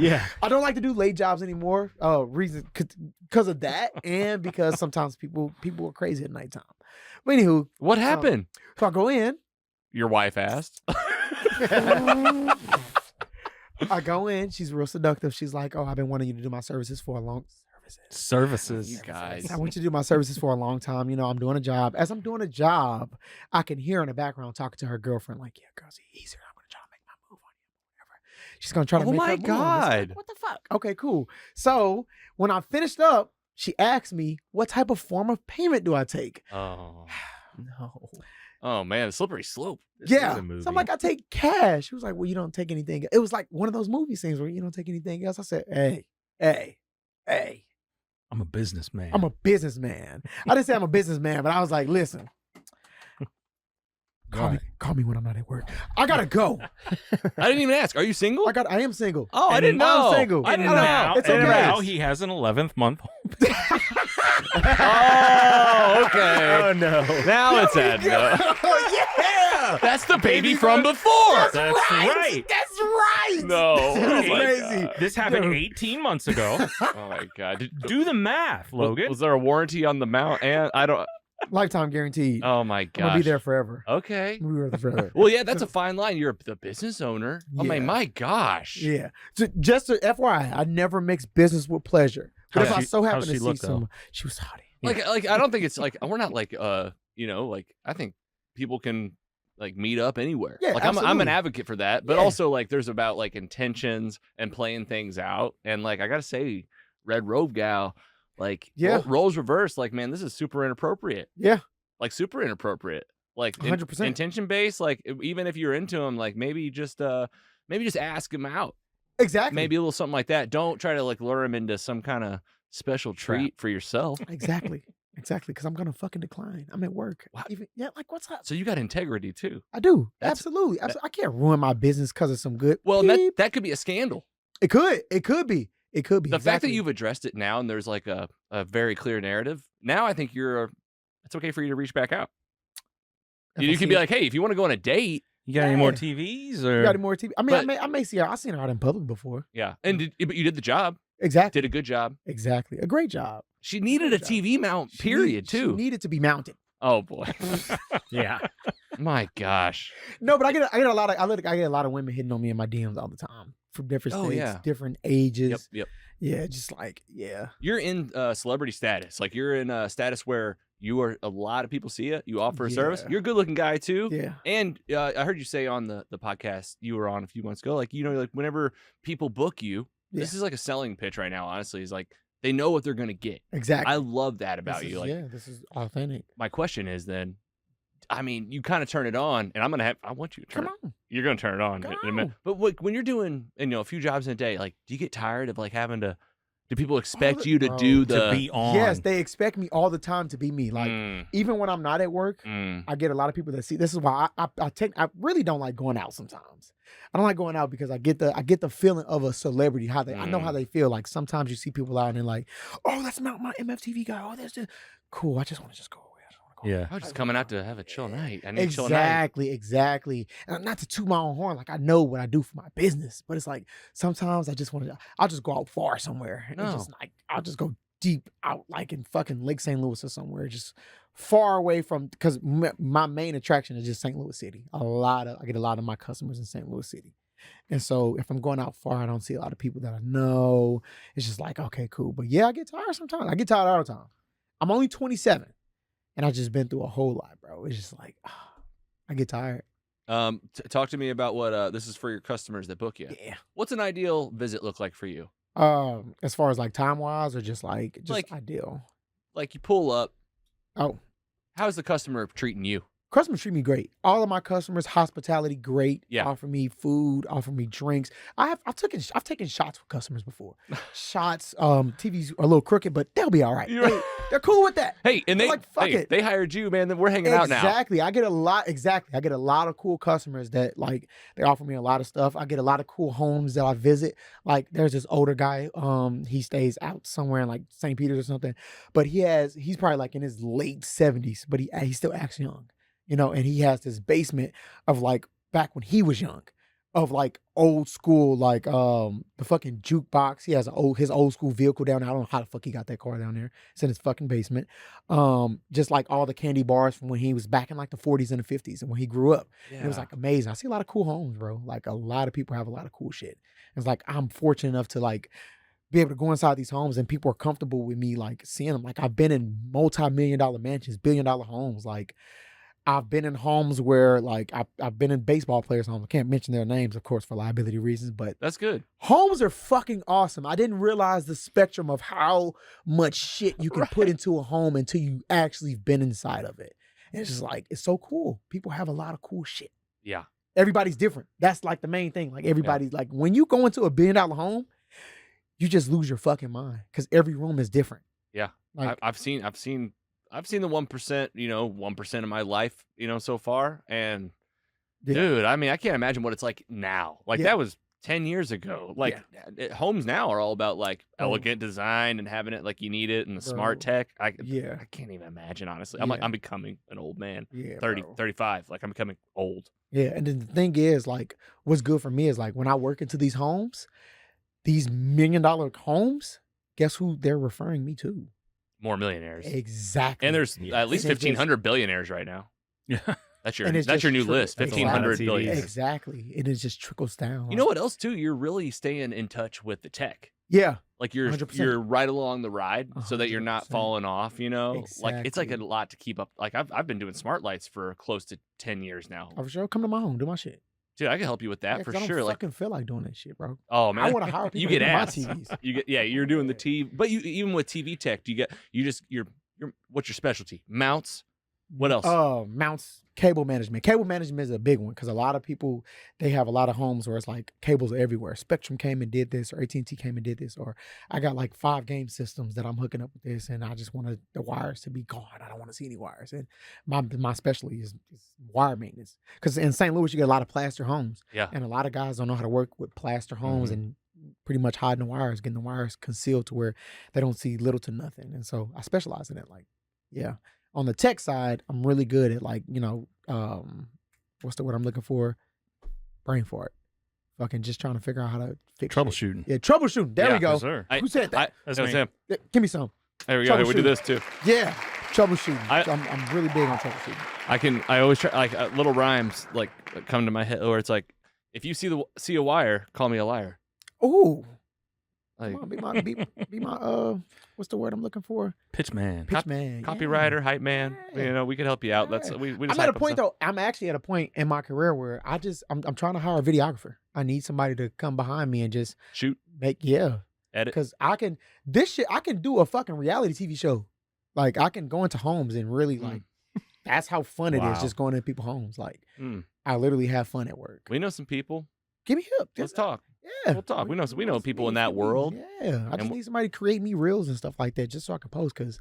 Yeah. I don't like to do late jobs anymore. Reason because of that, and because sometimes people are crazy at nighttime. But anywho, What happened? so I go in. Your wife asked. I go in. She's real seductive. She's like, "Oh, I've been wanting you to do my services for a long Services. You guys. I want you to do my services for a long time. I'm doing a job. As I'm doing a job, I can hear in the background talking to her girlfriend, like, "Yeah, girl, see, easier. I'm gonna try to make my move on you, whatever." She's gonna try to Oh make my her move. It's like, God. what the fuck? Okay, cool. So when I finished up, she asked me, "What type of form of payment do I take?" Oh. No. Oh man, the slippery slope. This Yeah. is a movie. So I'm like, "I take cash." She was like, "Well, you don't take anything." It was like one of those movie scenes where you don't take anything else. I said, hey. I'm a businessman. I'm a businessman. I didn't say I'm a businessman, but I was like, listen, call me when I'm not at work. I gotta go. I didn't even ask. Are you single? I am single. Oh, I didn't know. I'm single. I And didn't know. now, It's and okay. now he has an 11th month. Oh, okay. Oh no. Now it's adding up. Oh, yeah. That's the baby from before. That's right. That's right. No. It's Oh my crazy. God. This happened Dude. 18 months ago. Oh my God. Do the math, Logan. Was there a warranty on the mount? And I don't. Lifetime guaranteed. Oh my I'm gosh. gonna be there forever. Okay. I'm gonna be there forever. Well, yeah, that's a fine line. You're the business owner. I Yeah. mean, my gosh. Yeah. So just a FYI, I never mix business with pleasure. But How's if I she- so happen how's to she see look, though? some, she was hot. Like I don't think it's like we're not like like I think people can like meet up anywhere. Yeah, like I'm an absolutely. advocate for that, but Yeah. also like there's about like intentions and playing things out. And like I gotta say, Red Robe gal, like Yeah. roles reversed. Like man, this is super inappropriate. Yeah. Like super inappropriate. Like 100%. intention based. Like even if you're into him, like maybe just ask him out. Exactly. Maybe a little something like that. Don't try to like lure him into some kind of special treat for yourself. Exactly. Exactly. Because I'm gonna fucking decline. I'm at work. Wow. Even like what's up? So you got integrity too. I do. That's- Absolutely. I can't ruin my business because of some good. Well, beep. that could be a scandal. It could. It could be. It could be. The fact that exactly. you've addressed it now and there's like a very clear narrative, now I think it's okay for you to reach back out. If You I could see be it- like, hey, if you want to go on a date, You got any more Yeah. TVs You or? got any more TV? I mean, But- I may see her. I've seen her out in public before. yeah. And but you did the job, Exactly. did a good job. Exactly. A great job. She needed a Good job. TV mount, She period, need- too. She needed to be mounted. Oh boy. Yeah. My gosh. No, but I get a lot of I get a lot of women hitting on me in my DMs all the time from different Oh, states, yeah. different ages. Yep. Yeah, just like yeah. You're in celebrity status. Like you're in a status where a lot of people see you. You offer a service. Yeah. You're a good looking guy too. Yeah. And I heard you say on the podcast you were on a few months ago, like, like whenever people book you, this is like a selling pitch right now, honestly, is like they know what they're going to get. Exactly. I love that about This you. is- Like, yeah, this is authentic. my question is then, I mean, you kind of turn it on, and I want you to turn Come it. on. You're going to turn it on Come in a minute. on. But when you're doing, a few jobs in a day, like, do you get tired of like having to, do people expect the- you to bro, do to the, be on? Yes, they expect me all the time to be me. Like Mm, even when I'm not at work, mm. I get a lot of people that see. This is why I really don't like going out sometimes. I don't like going out because I get the feeling of a celebrity. I know how they feel. Like sometimes you see people out and they're like, oh, that's not my MFTV guy. Oh, that's just cool. I just want to just go away. I just want to go. Yeah. I was just coming out to have a chill night. I need a chill night. Exactly. And not to toot my own horn, like I know what I do for my business, but it's like sometimes I just want to. I'll just go out far somewhere. And just like I'll just go deep out, like in fucking Lake St. Louis or somewhere, just far away from. Because my main attraction is just St. Louis City. I get a lot of my customers in St. Louis City, and so if I'm going out far, I don't see a lot of people that I know. It's just like okay, cool. But yeah, I get tired sometimes. I get tired all the time. I'm only 27. And I've just been through a whole lot, bro. It's just like, I get tired. Talk to me about what this is for your customers that book you. Yeah. What's an ideal visit look like for you? As far as like time wise or just like ideal. Like you pull up, Oh, how's the customer treating you? customers treat me great. All of my customers, hospitality, great. Yeah. Offer me food, offer me drinks. I've taken shots with customers before. Shots, TV's a little crooked, but they'll be all right. You're- They're cool with that. Hey, and They're like, fuck it. they hired you, man. Then we're hanging out now. Exactly. I get a lot of cool customers that like they offer me a lot of stuff. I get a lot of cool homes that I visit. Like there's this older guy, he stays out somewhere in like St. Peter's or something. But he's probably like in his late 70s, but he still acts young. And he has this basement of like back when he was young, of like old school, like the fucking jukebox. He has his old school vehicle down there. I don't know how the fuck he got that car down there. It's in his fucking basement. Just like all the candy bars from when he was back in like the 40s and the 50s and when he grew up. Yeah. And it was like amazing. I see a lot of cool homes, bro. Like a lot of people have a lot of cool shit. It's like I'm fortunate enough to like be able to go inside these homes and people are comfortable with me like seeing them. Like I've been in multi-million-dollar mansions, billion-dollar homes. Like I've been in homes where like I've been in baseball players' homes. I can't mention their names, of course, for liability reasons, but That's good. homes are fucking awesome. I didn't realize the spectrum of how much shit you can put into a home until you actually been inside of it. And it's just like, it's so cool. People have a lot of cool shit. Yeah. Everybody's different. That's like the main thing. Like everybody's like, when you go into a $1 billion home, you just lose your fucking mind because every room is different. Yeah. Like, I've seen the 1%, 1% of my life, so far. And Yeah. dude, I mean, I can't imagine what it's like now. Like Yeah. that was 10 years ago. Like homes now are all about like elegant design and having it like you need it and the smart tech. I can't even imagine, honestly. I'm becoming an old man. 30, 35. Like I'm becoming old. Yeah. And then the thing is, like, what's good for me is like when I work into these homes, these $1 million homes, guess who they're referring me to? More millionaires. Exactly. And there's at least 1,500 billionaires right now. Yeah. That's your new list. 1,500 billionaires. Exactly. And it just trickles down. You know what else too? You're really staying in touch with the tech. Yeah. Like you're 100%. right along the ride so that you're not 100%. falling off, you know? Like it's like a Exactly. lot to keep up. Like I've been doing smart lights for close to 10 years now. Oh, for sure. Come to my home. Do my shit. Dude, I can help you with that Yeah, for 'cause I sure. don't Like fucking feel like doing that shit, bro. oh man. I want to hire people you to get do my asked. TVs. You're doing the TV, but you even with TV tech, you're what's your specialty? Mounts? What else? Mounts, cable management. Cable management is a big one because a lot of people, they have a lot of homes where it's like cables are everywhere. Spectrum came and did this, or AT&T came and did this, or I got like 5 game systems that I'm hooking up with this, and I just want the wires to be gone. I don't want to see any wires. And my specialty is wire maintenance because in St. Louis you get a lot of plaster homes, and a lot of guys don't know how to work with plaster homes and pretty much hiding the wires, getting the wires concealed to where they don't see little to nothing. And so I specialize in it. Like, yeah. On the tech side, I'm really good at like, what's the word I'm looking for? Brain fart. Fucking just trying to figure out how to fix shit. Troubleshooting. Yeah, troubleshooting. There we go. Yes, sir. Who said that? That's That was me. him. Yeah, give me some. There we go. Here, we do this too. Yeah, troubleshooting. I- I'm really big on troubleshooting. I always try like little rhymes like come to my head where it's like, if you see a wire, call me a liar. Ooh. Like Come on, be my what's the word I'm looking for? Pitch man. Pitch man. copywriter, hype man. Yeah. We could help you out. That's Yeah. we just I'm at hype a up point stuff. though. I'm actually at a point in my career where I'm trying to hire a videographer. I need somebody to come behind me and just Shoot, edit. edit. Because I can do a fucking reality TV show. Like I can go into homes and really like that's how fun it is Wow. just going into people's homes. Like Mm. I literally have fun at work. We know some people. Give me up. Let's talk. Yeah. We'll talk. We know people in that Give me- world. Yeah. I just need somebody to create me reels and stuff like that just so I can post because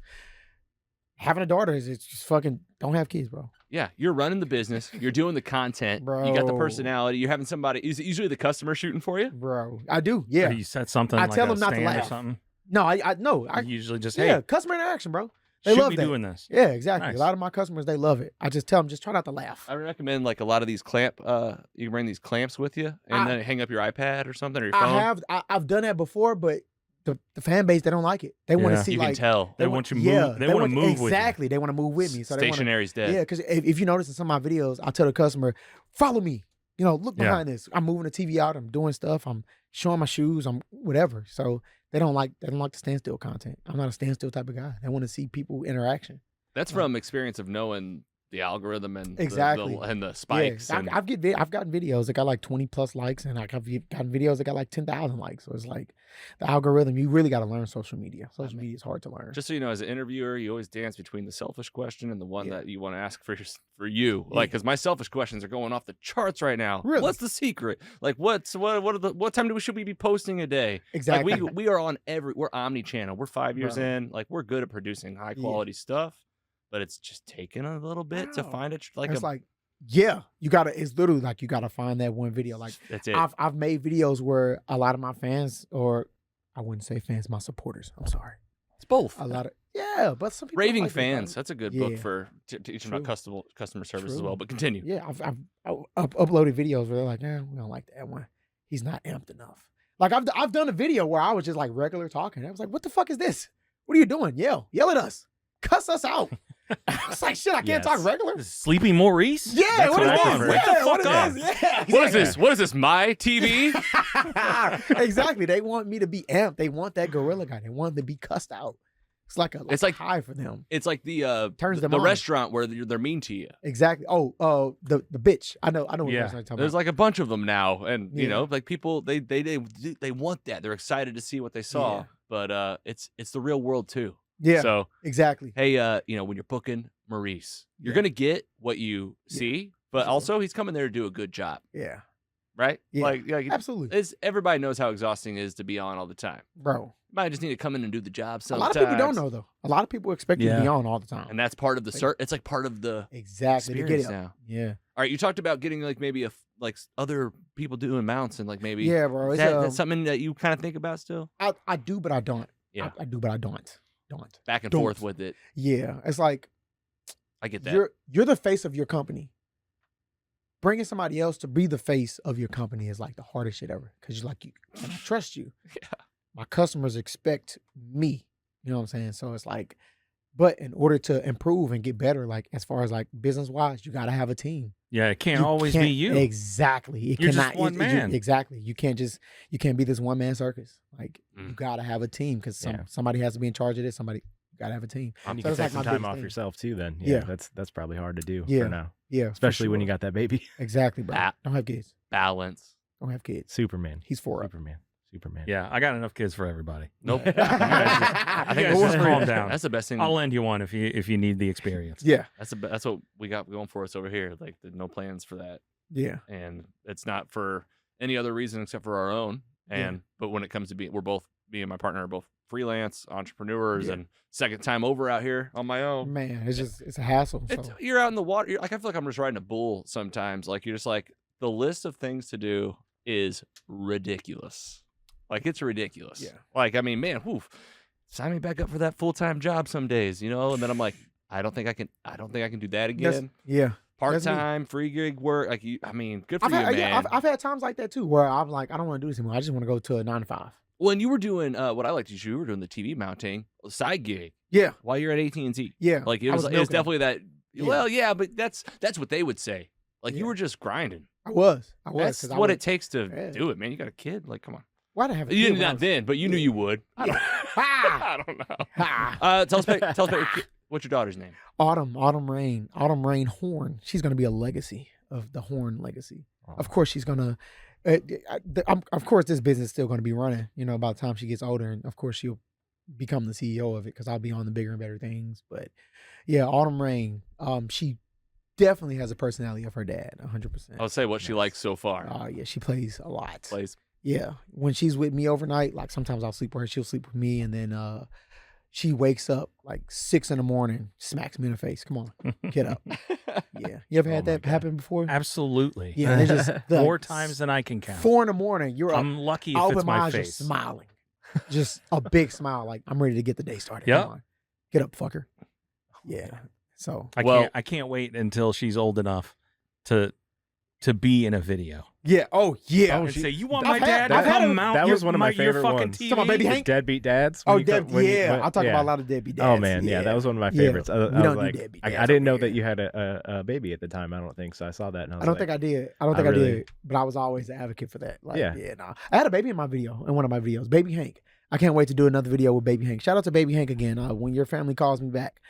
having a daughter is it's just fucking don't have kids, bro. Yeah, you're running the business. You're doing the content. You got the Bro. personality. You're having somebody. Is it usually the customer shooting for you? Bro. I do. Or Yeah. you set something I like tell a them not to stand or laugh. something. No, I no. You usually just, Yeah, hey, customer interaction, bro. They should love be that. doing this. Yeah, exactly. Nice. A lot of my customers, they love it. I just tell them, just try not to laugh. I recommend like a lot of these clamp. You can bring these clamps with you, and then hang up your iPad or something or your phone. I've done that before, but the fan base, they don't like it. They want Yeah. to see You like can tell. They want you move. Yeah, They want to move with you. exactly. They want to move with me. So they want to. Stationary's dead. Yeah, because if you notice in some of my videos, I tell the customer, follow me. Look Yeah. behind this. I'm moving the TV out. I'm doing stuff. I'm showing my shoes. I'm whatever. So they don't like the standstill content. I'm not a standstill type of guy. They want to see people interaction. That's from experience of knowing the algorithm and Exactly. the spikes. Yeah, and I've gotten videos that got like 20+ likes, and I've gotten videos that got like 10,000 likes. So it's like the algorithm. You really got to learn social media. Social media is hard to learn. just so you know, as an interviewer, you always dance between the selfish question and the one Yeah. that you want to ask for you. Yeah. Like, because my selfish questions are going off the charts right now. Really? What's the secret? Like, what time should we be posting a day? Exactly. Like we are on we're omni-channel. We're 5 years Bro. in. Like, we're good at producing high quality stuff, but it's just taking a little bit to Wow. find it. You gotta. It's literally like you gotta find that one video. Like that's it. I've made videos where a lot of my fans, or I wouldn't say fans, my supporters. I'm sorry. It's both. A lot of but some people Raving like it, fans. like- That's a good book Yeah. for teaching about customer service as True. well. But continue. Yeah, I've uploaded videos where they're like, we don't like that one. He's not amped enough. Like I've done a video where I was just like regular talking. I was like, what the fuck is this? What are you doing? Yell at us. Cuss us out. I was like, shit, I can't Yes. talk regular. Sleepy Maurice? Yeah, That's what is I this? prefer. Yeah, Get the what fuck is this? Yeah, What is exactly. this? What is this? My TV? Exactly. They want me to be amped. They want that gorilla guy. They want to be cussed out. It's like It's like- high for them. It's like the Turns them the on. restaurant where they're mean to you. Exactly. Oh, the bitch. I know what Yeah. person I'm talking There's about. like a bunch of them now, and you Yeah. know, like people they want that. They're excited to see what they saw, Yeah. but it's the real world too. Yeah, So exactly. hey, when you're booking Maurice, you're Yeah. gonna get what you Yeah. see, but Sure. also he's coming there to do a good job, Yeah, right? Yeah. Like absolutely, it's everybody knows how exhausting it is to be on all the time. bro. You might just need to come in and do the job A sometimes. lot of people don't know though. A lot of people expect you to be Yeah. on all the time. and that's part of the it's like part of the Exactly to get experience it. now. Yeah. All right, you talked about getting like maybe other people doing mounts and like maybe Yeah, bro. is It's, that's something that you kind of think about still? I do, but I don't. Yeah. I do, but I don't. Back and Don't. forth with it. Yeah, it's like I get that. you're the face of your company. Bringing somebody else to be the face of your company is like the hardest shit ever. Because you're like, can I trust you? Yeah. My customers expect me. You know what I'm saying? So it's like, but in order to improve and get better, like as far as like business wise, you got to have a team. Yeah, it can't always be you. Exactly. It You're cannot, just one man. Exactly. You can't be this one man circus. Like you got to have a team because somebody has to be in charge of this. Somebody got to have a team. And you So can it's take like some my time biggest off thing. yourself too. Then Yeah. that's probably hard to do Yeah. for now, Yeah. for especially when you sure. got that baby. Exactly, bro. Ah. Don't have kids. Balance. Don't have kids. Superman. He's 4 up. Superman. Yeah, I got enough kids for everybody. Nope. I I think You guys that's just calm down. That's the best thing. I'll lend you one if you need the experience. Yeah. That's what we got going for us over here. Like no plans for that, Yeah. and it's not for any other reason except for our own. And but when it comes to we're both me and my partner are both freelance entrepreneurs, Yeah. and second time over out here on my own. Man, it's a hassle. It's, So. you're out in the water. Like I feel like I'm just riding a bull sometimes. Like you're just like the list of things to do is ridiculous. Like it's ridiculous. Yeah. Like I mean, man, sign me back up for that full-time job some days, you know. And then I'm like, I don't think I can do that again. Yeah. Part-time, free gig work. Like I mean, good for I've you, had, man. I've had times like that too, where I'm like, I don't want to do this anymore. I just want to go to a 9 to 5. When you were doing what I like to do, you were doing the TV mounting side gig Yeah. while you're at AT&T. Yeah. Like it I was milking them. definitely that. Yeah. Well, yeah, but that's what they would say. Like you Yeah. were just grinding. I was. That's 'cause I what was- it takes to Yeah. do it, man. You got a kid. Like, come on. Why did I have a You kid didn't when I not was- then, but you knew you would. I don't, Ha! I don't know. Ha! Tell us, what's your daughter's name? Autumn Rain Horn. She's gonna be a legacy of the Horn legacy. Of course, she's gonna. Of course, this business is still gonna be running. You know, by the time she gets older, and of course she'll become the CEO of it because I'll be on the bigger and better things. But yeah, Autumn Rain. She definitely has a personality of her dad. 100%. I'll say what she likes so far. Oh yeah, she plays a lot. Plays. Yeah, when she's with me overnight, like sometimes I'll sleep with her, she'll sleep with me, and then she wakes up like 6 a.m, smacks me in the face. Come on, get up. Yeah, you ever had my that God. happen before? Absolutely. Yeah, they just More like, times than I can count. 4 a.m, you're up. I'm lucky I if open it's my my eyes, face. just smiling, just a big smile, like I'm ready to get the day started. Yep. Come on, get up, fucker. Yeah. So I can't wait until she's old enough to be in a video. yeah. Oh yeah. And say, you want I've my had- dad I've to had come a- mount that your, was one of my your favorite fucking ones. TV? Come on, baby The Hank. deadbeat dads. Oh, when you come- when you- yeah. when- I talk yeah. about a lot of deadbeat dads. Oh man, yeah, that was one of my Yeah. favorites. I We was don't do like, deadbeat I dads didn't know over that here. you had a baby at the time. I don't think so. I saw that and I was I don't like, think I did. I don't I think I really- did. But I was always an advocate for that. Like, Yeah. nah. I had a baby in my video, in one of my videos, Baby Hank. I can't wait to do another video with Baby Hank. Shout out to Baby Hank again. When your family calls me back,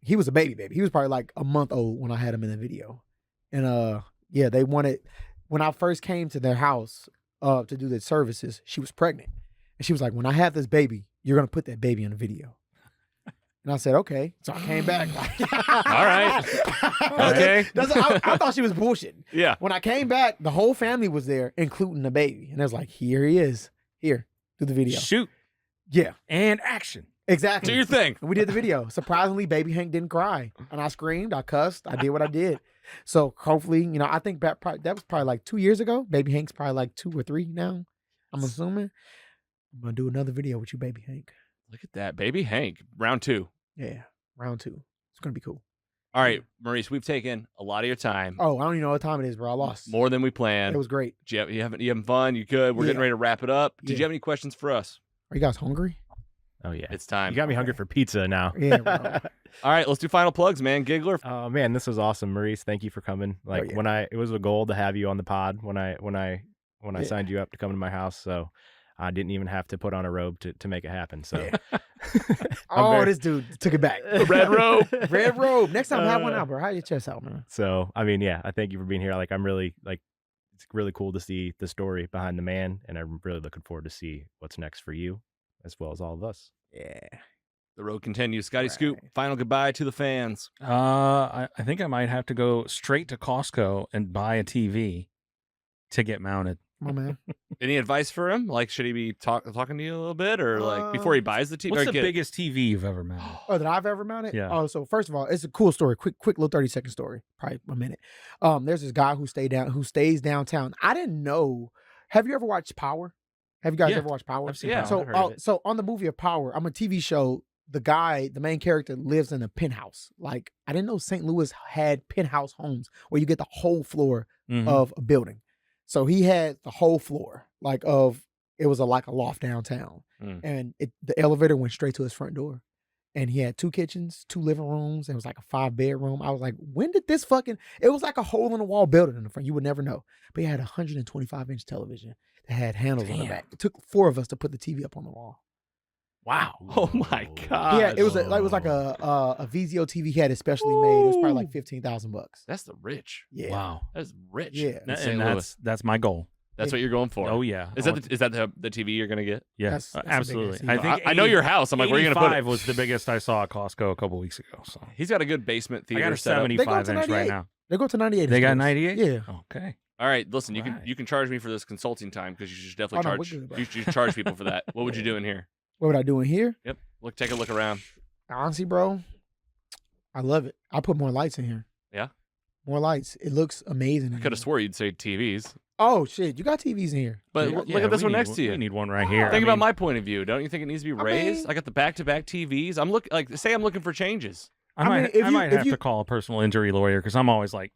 he was a baby. He was probably like a month old when I had him in the video. And yeah, they wanted, when I first came to their house to do the services, she was pregnant. And she was like, when I have this baby, you're going to put that baby in the video. And I said, okay. So I came back. All right. Okay. I thought she was bullshitting. Yeah. When I came back, the whole family was there, including the baby. And I was like, here he is. Here, do the video. Shoot Yeah, and action. exactly. Do your thing. And we did the video. Surprisingly, Baby Hank didn't cry. And I screamed, I cussed, I did what I did. So hopefully, I think that was probably like 2 years ago. Baby Hank's probably like 2 or 3 now, I'm assuming. I'm going to do another video with you, Baby Hank. Look at that, baby Hank. Round 2. Yeah, round 2. It's going to be cool. All right, Maurice, we've taken a lot of your time. Oh, I don't even know what time it is, bro. I lost. More than we planned. It was great. You having fun? You good? We're getting Yeah. ready to wrap it up. Did Yeah. you have any questions for us? Are you guys hungry? oh yeah, It's time. you got me hungry for pizza now. Yeah, bro. All right, let's do final plugs, man. Giggler. Oh man, this was awesome, Maurice. Thank you for coming. Like yeah. it was a goal to have you on the pod when I Yeah. signed you up to come to my house. So I didn't even have to put on a robe to make it happen. So Yeah. I'm Oh, very- this dude took it back. Red robe. Red robe. Next time, have one out, bro. Have your chest out, man. So I mean, yeah, I thank you for being here. Like I'm really like it's really cool to see the story behind the man, and I'm really looking forward to see what's next for you as well as all of us. Yeah. The road continues. Scotty Scoop, Right. final goodbye to the fans. I think I might have to go straight to Costco and buy a TV to get mounted. My man. Any advice for him? Like, should he be talking to you a little bit, or like before he buys the TV? What's the biggest TV you've ever mounted? Oh, that I've ever mounted? Yeah. Oh, so first of all, it's a cool story. Quick little 30-second story. Probably a minute. There's this guy who stays downtown. I didn't know. Have you ever watched Power? Have you guys ever watched Power? I've seen Yeah. Power. I've So, so on the movie of Power, I'm a TV show. The main character, lives in a penthouse. Like, I didn't know St. Louis had penthouse homes where you get the whole floor of a building. So he had the whole floor, it was like a loft downtown. And the elevator went straight to his front door. And he had 2 kitchens, 2 living rooms. And it was like a 5-bedroom. I was like, when did this it was like a hole in the wall building in the front. You would never know. But he had a 125-inch television that had handles on the back. It took 4 of us to put the TV up on the wall. Wow. Oh my God. Yeah, it was like a VZO TV he had it specially made. It was probably like $15,000. That's the rich. Yeah. Wow. That's rich. Yeah. In St. And Louis. that's my goal. That's what you're going for. Oh yeah. Is that the TV you're gonna get? Yeah, That's a big absolutely. ass I think I know your house. I'm like, where are you gonna put it? 85 was the biggest I saw at Costco a couple weeks ago. So He's got a good basement I theater got a set up. 75 They go inch to right 98. now. They go to 98. They got stores. 98. Yeah. Okay. All right, listen, you Right. can charge me for this consulting time because you should definitely Oh, no, we're charge. good, bro. You should charge people for that. What would you do in here? What would I do in here? Yep. Take a look around. Honestly, bro, I love it. I put more lights in here. Yeah? More lights. It looks amazing. I in could have here. swore you'd say TVs, Oh shit, you got TVs in here. but Yeah, look at this we one need next to you. We need one right here. Think I about mean, my point of view. Don't you think it needs to be raised? mean- I got the back-to-back TVs. I'm looking for changes. I I might, mean, if I you- might if have you- to call a personal injury lawyer because I'm always like,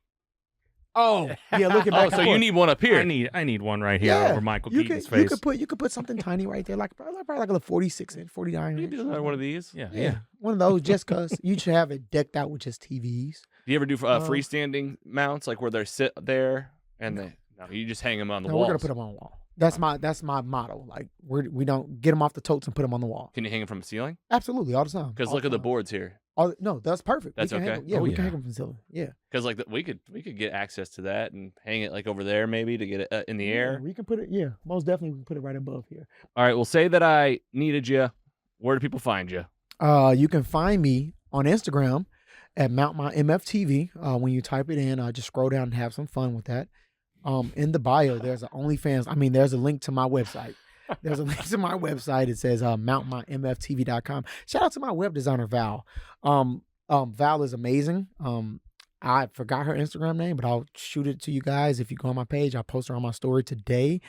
Oh, yeah. Looking Oh, back. so and you forth. need one up here. I need one right here Yeah, over Michael you Keaton's could, face. you could put something tiny right there, probably like a 46 inch, 49 You inch. could do another one of these. yeah, Yeah, one of those. Just cause you should have it decked out with just TVs. Do you ever do freestanding mounts, like where they sit there and you just hang them on the No, walls? we're gonna put them on the wall. That's my motto. Like we don't get them off the totes and put them on the wall. Can you hang them from the ceiling? Absolutely, all the time. Because All look at the time. boards here. No, that's perfect. That's we can okay? Hang them. Yeah, Oh, we yeah. can hang them from the ceiling. Yeah. Because we could get access to that and hang it like over there maybe to get it in the Yeah, air. we can put it. Yeah, most definitely we can put it right above here. All right. Well, say that I needed you. Where do people find you? You can find me on Instagram at MountMyMFTV. When you type it in, just scroll down and have some fun with that. In the bio, there's an OnlyFans. I mean, there's a link to my website. There's a link to my website. It says mountmymftv.com. Shout out to my web designer, Val. Val is amazing. I forgot her Instagram name, but I'll shoot it to you guys. If you go on my page, I'll post her on my story today.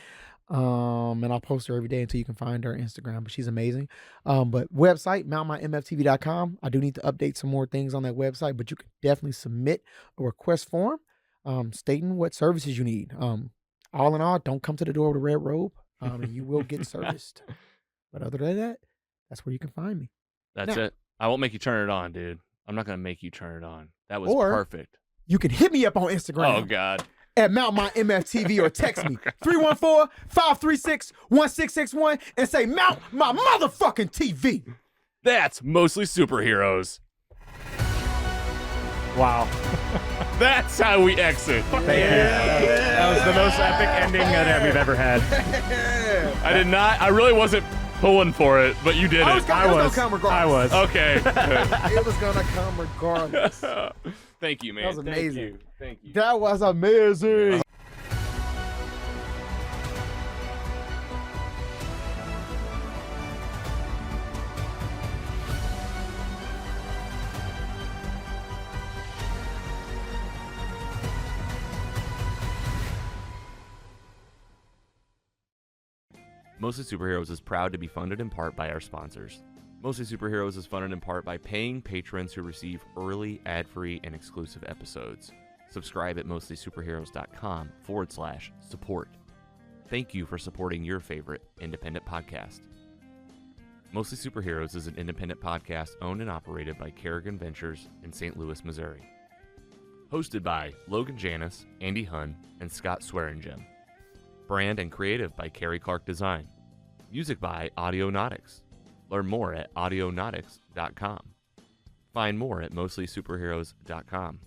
And I'll post her every day until you can find her Instagram, but she's amazing. But website, mountmymftv.com. I do need to update some more things on that website, but you can definitely submit a request form stating what services you need. All in all, don't come to the door with a red robe, and you will get serviced. But other than that, that's where you can find me. That's Now- it. I won't make you turn it on, dude. I'm not gonna make you turn it on. That was Or- perfect. You can hit me up on Instagram. Oh God. At MountMyMFTV or text me 314-536-1661 and say Mount my motherfucking TV. That's mostly superheroes. Wow. That's how we exit. That was the most epic ending that we've ever had. I did not. I really wasn't pulling for it, but you did I was it. gonna come regardless. I was. Okay. It was gonna come regardless. Thank you, man. That was amazing. Thank you. Thank you. That was amazing. Mostly Superheroes is proud to be funded in part by our sponsors. Mostly Superheroes is funded in part by paying patrons who receive early, ad-free, and exclusive episodes. Subscribe at mostlysuperheroes.com/support. Thank you for supporting your favorite independent podcast. Mostly Superheroes is an independent podcast owned and operated by Carrogan Ventures in St. Louis, Missouri. Hosted by Logan Janis, Andy Hunn, and Scott Swearingen. Brand and creative by Carrie Clark Design. Music by Audionautics. Learn more at audionautics.com. Find more at mostlysuperheroes.com.